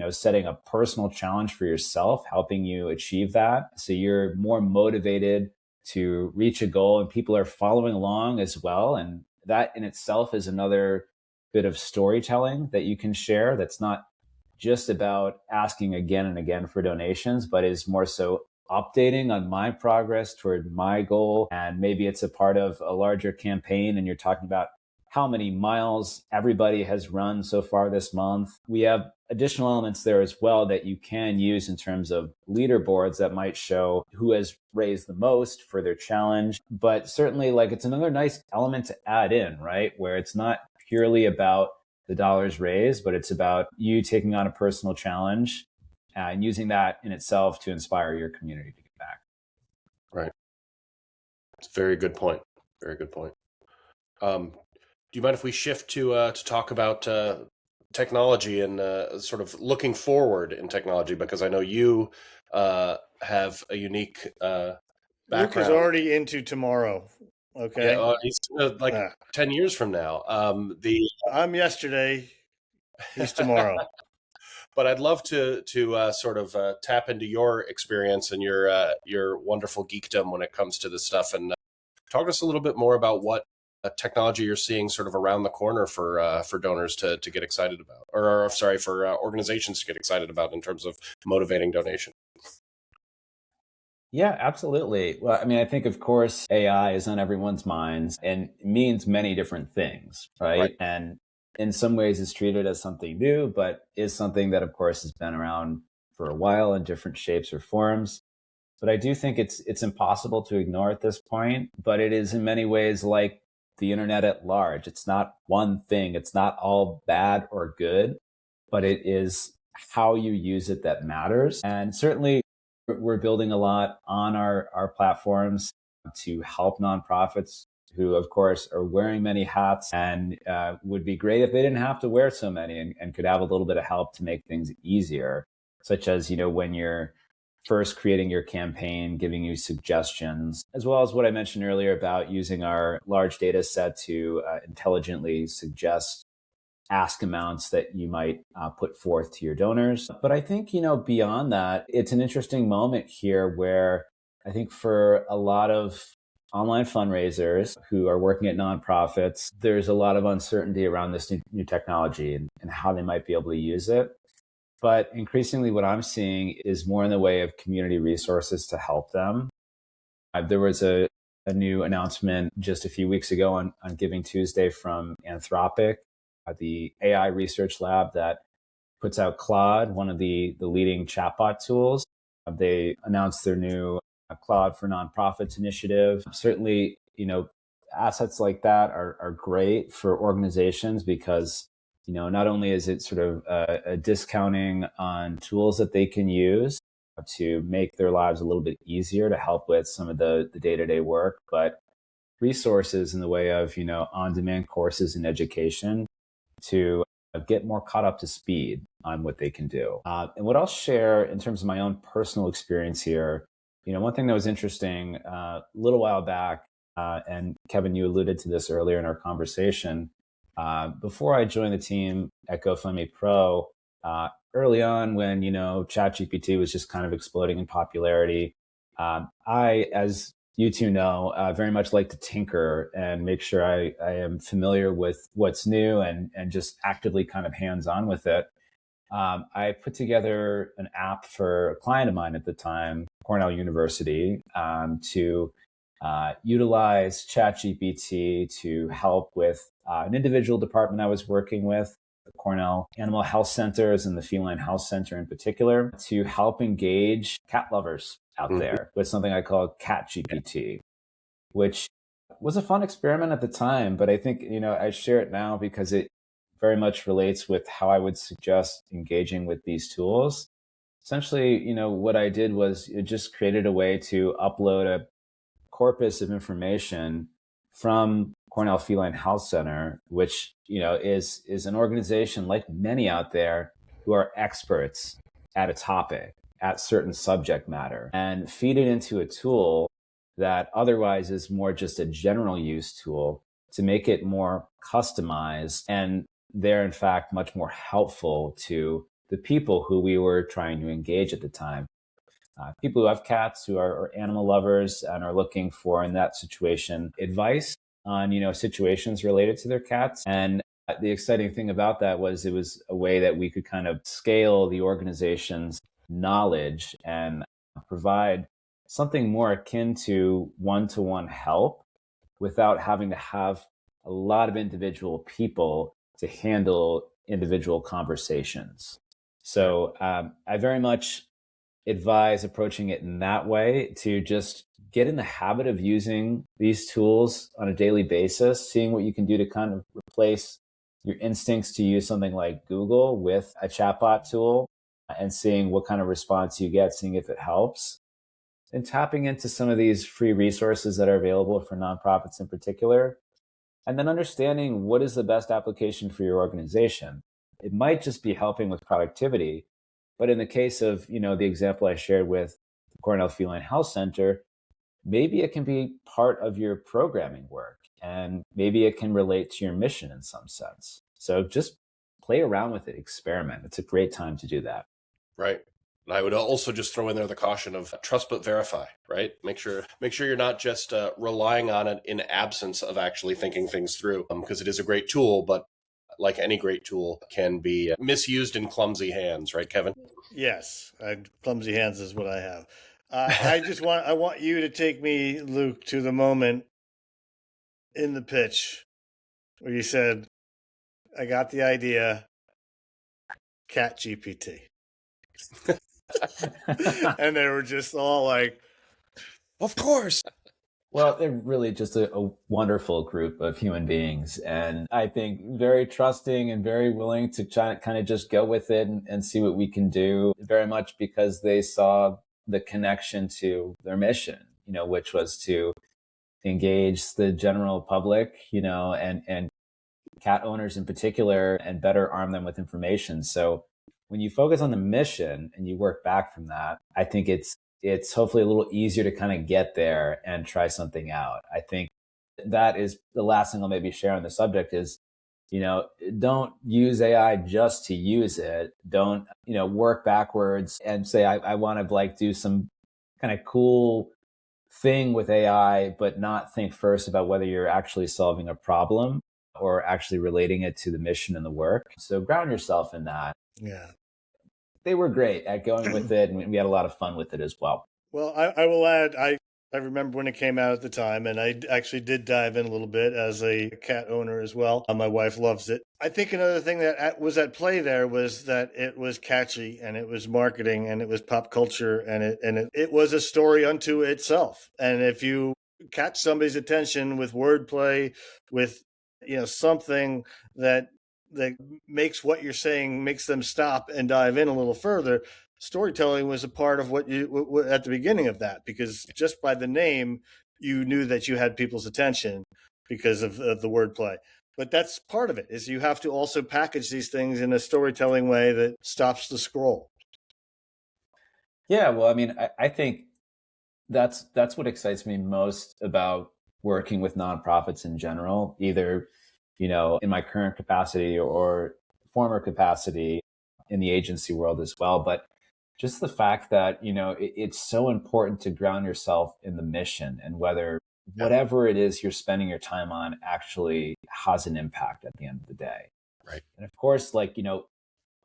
setting a personal challenge for yourself, helping you achieve that. So you're more motivated to reach a goal and people are following along as well. And that in itself is another bit of storytelling that you can share. That's not just about asking again and again for donations, but is more so updating on my progress toward my goal. And maybe it's a part of a larger campaign and you're talking about how many miles everybody has run so far this month. We have additional elements there as well that you can use in terms of leaderboards that might show who has raised the most for their challenge. But certainly, like, it's another nice element to add in, right? Where it's not purely about the dollars raised, but it's about you taking on a personal challenge and using that in itself to inspire your community to give back. Right. It's a very good point. Very good point. Do you mind if we shift to talk about technology and sort of looking forward in technology? Because I know you have a unique Luke is background. already into tomorrow. Okay. Yeah, he's like Ah, 10 years from now. I'm yesterday. He's tomorrow. But I'd love to sort of tap into your experience and your wonderful geekdom when it comes to this stuff, and talk to us a little bit more about what technology you're seeing sort of around the corner for donors to get excited about, or sorry, for organizations to get excited about in terms of motivating donation. Yeah, absolutely. Well, I mean, I think, of course, AI is on everyone's minds and means many different things, Right. right? And in some ways, it's treated as something new, but is something that, of course, has been around for a while in different shapes or forms. But I do think it's impossible to ignore at this point. But it is in many ways like the internet at large. It's not one thing. It's not all bad or good, but it is how you use it that matters. And certainly, we're building a lot on our platforms to help nonprofits who, of course, are wearing many hats, and would be great if they didn't have to wear so many, and could have a little bit of help to make things easier, such as, when you're first creating your campaign, giving you suggestions, as well as what I mentioned earlier about using our large data set to intelligently suggest ask amounts that you might put forth to your donors. But I think, beyond that, it's an interesting moment here where I think for a lot of online fundraisers who are working at nonprofits, there's a lot of uncertainty around this new technology and how they might be able to use it. But increasingly, what I'm seeing is more in the way of community resources to help them. There was a new announcement just a few weeks ago on Giving Tuesday from Anthropic, the AI research lab that puts out Claude, one of the leading chatbot tools. They announced their new Claude for Nonprofits initiative. Certainly, assets like that are great for organizations because, not only is it sort of a discounting on tools that they can use to make their lives a little bit easier to help with some of the day-to-day work, but resources in the way of, on-demand courses and education to get more caught up to speed on what they can do. And what I'll share in terms of my own personal experience here, one thing that was interesting a little while back, and Kevin, you alluded to this earlier in our conversation, before I joined the team at GoFundMe Pro, early on when, ChatGPT was just kind of exploding in popularity, I, as you two know, very much like to tinker and make sure I am familiar with what's new and just actively kind of hands-on with it. I put together an app for a client of mine at the time, Cornell University, to utilize ChatGPT to help with an individual department I was working with, the Cornell Animal Health Centers and the Feline Health Center in particular, to help engage cat lovers out there with something I call Cat GPT, which was a fun experiment at the time. But I think, I share it now because it very much relates with how I would suggest engaging with these tools. Essentially, what I did was it just created a way to upload a corpus of information from Cornell Feline Health Center, which, is an organization like many out there who are experts at a topic, at certain subject matter, and feed it into a tool that otherwise is more just a general use tool to make it more customized. And they're, in fact, much more helpful to the people who we were trying to engage at the time. People who have cats, who are animal lovers and are looking for, in that situation, advice on, situations related to their cats. And the exciting thing about that was it was a way that we could kind of scale the organization's knowledge and provide something more akin to one-to-one help without having to have a lot of individual people to handle individual conversations. So I very much advise approaching it in that way, to just get in the habit of using these tools on a daily basis, seeing what you can do to kind of replace your instincts to use something like Google with a chatbot tool, and seeing what kind of response you get, seeing if it helps, and tapping into some of these free resources that are available for nonprofits in particular. and then understanding what is the best application for your organization. It might just be helping with productivity, but in the case of, the example I shared with the Cornell Feline Health Center, maybe it can be part of your programming work, and maybe it can relate to your mission in some sense. So just play around with it, experiment. It's a great time to do that. Right. And I would also just throw in there the caution of trust but verify, right? Make sure you're not just relying on it in absence of actually thinking things through, because it is a great tool, but like any great tool, can be misused in clumsy hands, right, Kevin? Yes, clumsy hands is what I have. I want you to take me, Luke, to the moment in the pitch where you said, "I got the idea, Cat GPT," and they were just all like, "Of course." Well, they're really just a wonderful group of human beings. And I think very trusting and very willing to try, kind of just go with it and see what we can do, very much because they saw the connection to their mission, which was to engage the general public, and cat owners in particular, and better arm them with information. So when you focus on the mission and you work back from that, I think it's hopefully a little easier to kind of get there and try something out. I think that is the last thing I'll maybe share on the subject is, don't use AI just to use it. Don't, work backwards and say, I want to like do some kind of cool thing with AI, but not think first about whether you're actually solving a problem or actually relating it to the mission and the work. So ground yourself in that. Yeah. They were great at going with it, and we had a lot of fun with it as well. Well, I will add, I remember when it came out at the time, and I actually did dive in a little bit as a cat owner as well. My wife loves it. I think another thing that was at play there was that it was catchy, and it was marketing, and it was pop culture, and it was a story unto itself. And if you catch somebody's attention with wordplay, with something that makes what you're saying, makes them stop and dive in a little further, storytelling was a part of what you at the beginning of that, because just by the name, you knew that you had people's attention because of the wordplay. But that's part of it, is you have to also package these things in a storytelling way that stops the scroll. Yeah, well, I mean, I think that's what excites me most about working with nonprofits in general, either, in my current capacity or former capacity in the agency world as well. But just the fact that, it's so important to ground yourself in the mission, and whether whatever it is you're spending your time on actually has an impact at the end of the day. Right. And of course, like, in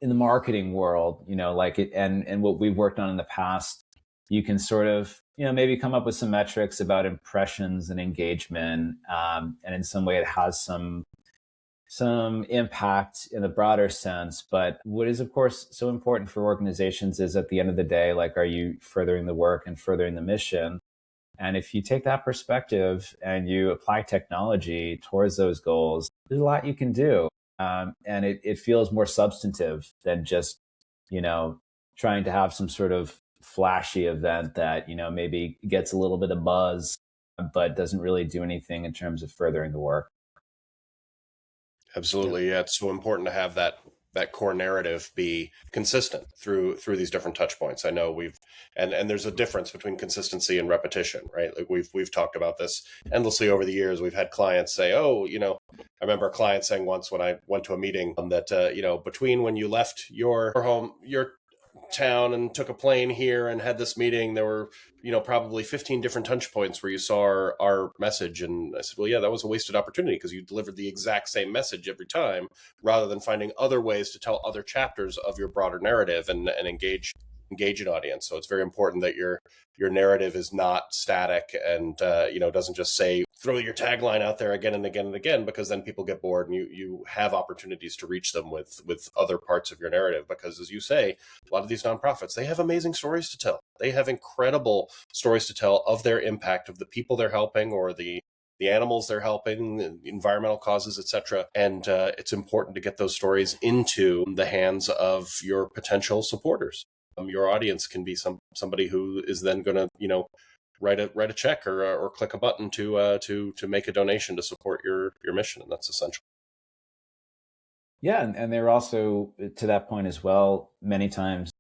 the marketing world, like it, and what we've worked on in the past, you can sort of, maybe come up with some metrics about impressions and engagement. And in some way it has some impact in the broader sense. But what is, of course, so important for organizations is, at the end of the day, like, are you furthering the work and furthering the mission? And if you take that perspective and you apply technology towards those goals, there's a lot you can do. And it feels more substantive than just, trying to have some sort of flashy event that, maybe gets a little bit of buzz, but doesn't really do anything in terms of furthering the work. Absolutely. Yeah, it's so important to have that core narrative be consistent through these different touch points. I know and there's a difference between consistency and repetition, right? Like we've talked about this endlessly over the years. We've had clients say, "Oh, I remember a client saying once when I went to a meeting that between when you left your home, your town, and took a plane here and had this meeting, there were probably 15 different touch points where you saw our message." And I said, well, yeah, that was a wasted opportunity, because you delivered the exact same message every time, rather than finding other ways to tell other chapters of your broader narrative and engage an audience. So it's very important that your narrative is not static and doesn't just say, throw your tagline out there again and again and again, because then people get bored, and you have opportunities to reach them with other parts of your narrative. Because, as you say, a lot of these nonprofits, they have amazing stories to tell. They have incredible stories to tell of their impact, of the people they're helping, or the animals they're helping, the environmental causes, etc. And it's important to get those stories into the hands of your potential supporters. Your audience can be somebody who is then going to, write a check or click a button to make a donation to support your mission, and that's essential. Yeah, and they're also, to that point as well, many times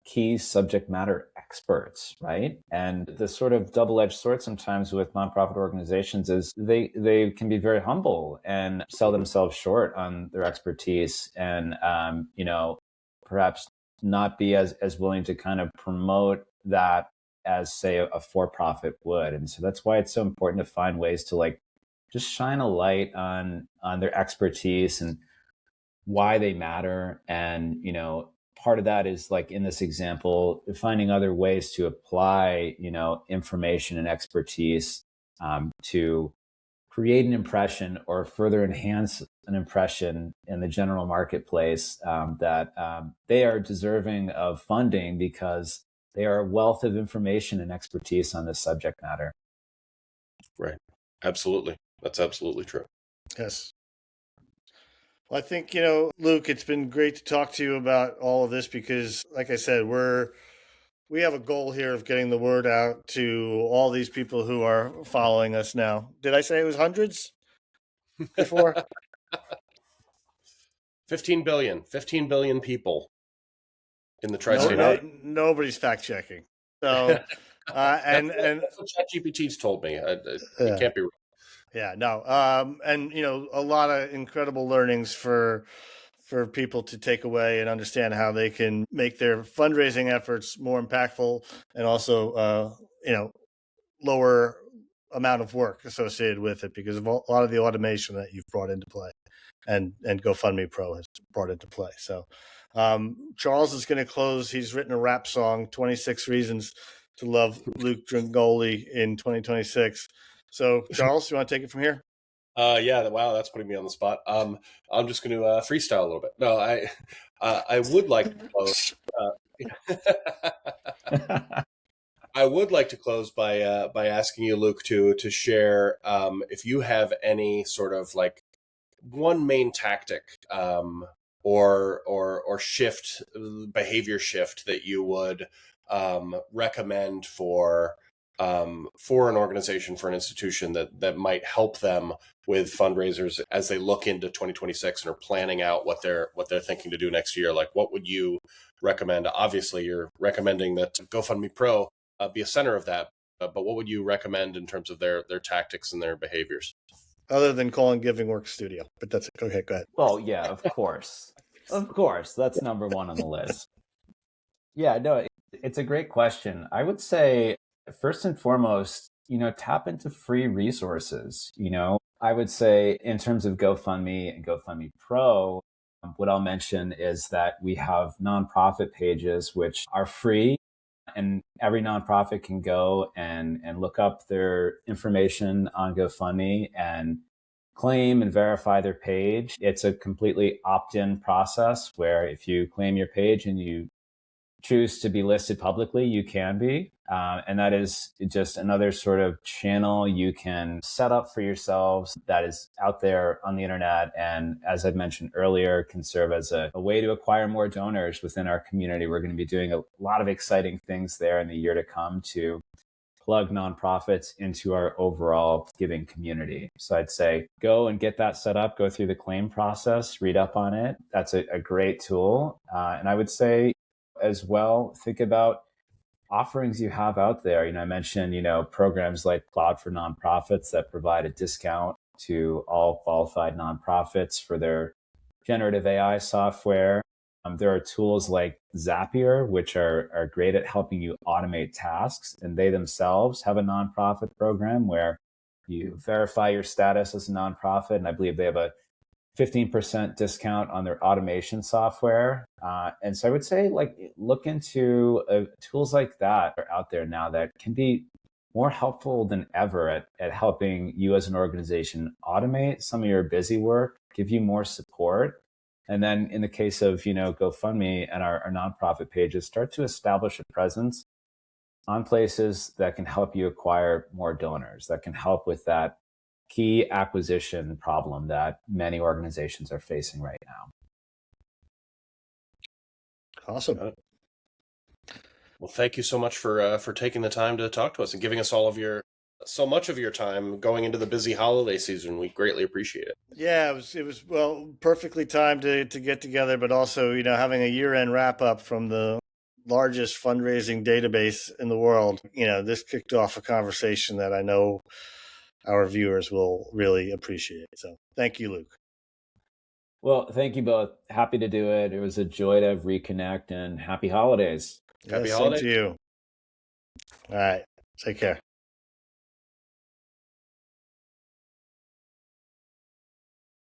key subject matter experts, right? And the sort of double-edged sword sometimes with nonprofit organizations is they can be very humble and sell themselves short on their expertise, and perhaps not be as willing to kind of promote that as, say, a for-profit would. And so that's why it's so important to find ways to like just shine a light on their expertise and why they matter. And part of that is, like in this example, finding other ways to apply information and expertise to create an impression or further enhance an impression in the general marketplace, that they are deserving of funding because they are a wealth of information and expertise on this subject matter. Right. Absolutely. That's absolutely true. Yes. Well, I think, Luke, it's been great to talk to you about all of this because, like I said, we have a goal here of getting the word out to all these people who are following us now. Did I say it was hundreds before? 15 billion people in the tri-state area. Nobody's fact checking. So, and that's what ChatGPT's told me. It can't be wrong. Yeah, no. And a lot of incredible learnings for people to take away and understand how they can make their fundraising efforts more impactful, and also lower amount of work associated with it because of a lot of the automation that you've brought into play, and GoFundMe Pro has brought into play. So Charles is going to close. He's written a rap song, 26 Reasons to Love Luke Dringoli in 2026. So Charles, you want to take it from here? Yeah. Wow, that's putting me on the spot. I'm just going to freestyle a little bit. No, I would like to close. I would like to close by asking you, Luke, to share if you have any sort of like one main tactic or shift, behavior shift that you would recommend for an organization, for an institution that might help them with fundraisers as they look into 2026 and are planning out what they're thinking to do next year. Like, what would you recommend? Obviously, you're recommending that GoFundMe Pro be a center of that, but what would you recommend in terms of their tactics and their behaviors? Other than calling GivingWorks Studio, but that's it. Okay, go ahead. Well, yeah, of course. Of course. That's number one on the list. Yeah, no, it's a great question. I would say, first and foremost, tap into free resources. I would say in terms of GoFundMe and GoFundMe Pro, what I'll mention is that we have nonprofit pages which are free, and every nonprofit can go and look up their information on GoFundMe and claim and verify their page. It's a completely opt-in process where if you claim your page and you choose to be listed publicly, you can be. And that is just another sort of channel you can set up for yourselves that is out there on the internet. And as I mentioned earlier, can serve as a way to acquire more donors within our community. We're going to be doing a lot of exciting things there in the year to come to plug nonprofits into our overall giving community. So I'd say go and get that set up, go through the claim process, read up on it. That's a great tool. And I would say as well, think about offerings you have out there. I mentioned, programs like Cloud for Nonprofits that provide a discount to all qualified nonprofits for their generative AI software. There are tools like Zapier, which are great at helping you automate tasks. And they themselves have a nonprofit program where you verify your status as a nonprofit. And I believe they have a 15% discount on their automation software. And so I would say, look into tools like that are out there now that can be more helpful than ever at helping you as an organization automate some of your busy work, give you more support. And then in the case of, GoFundMe and our nonprofit pages, start to establish a presence on places that can help you acquire more donors, that can help with that key acquisition problem that many organizations are facing right now. Awesome. Well, thank you so much for taking the time to talk to us and giving us so much of your time going into the busy holiday season. We greatly appreciate it. Yeah, it was well perfectly timed to get together, but also having a year-end wrap up from the largest fundraising database in the world. This kicked off a conversation that I know our viewers will really appreciate. So thank you, Luke. Well, thank you both. Happy to do it. It was a joy to reconnect, and happy holidays. Happy Same holidays. to you. All right, take care.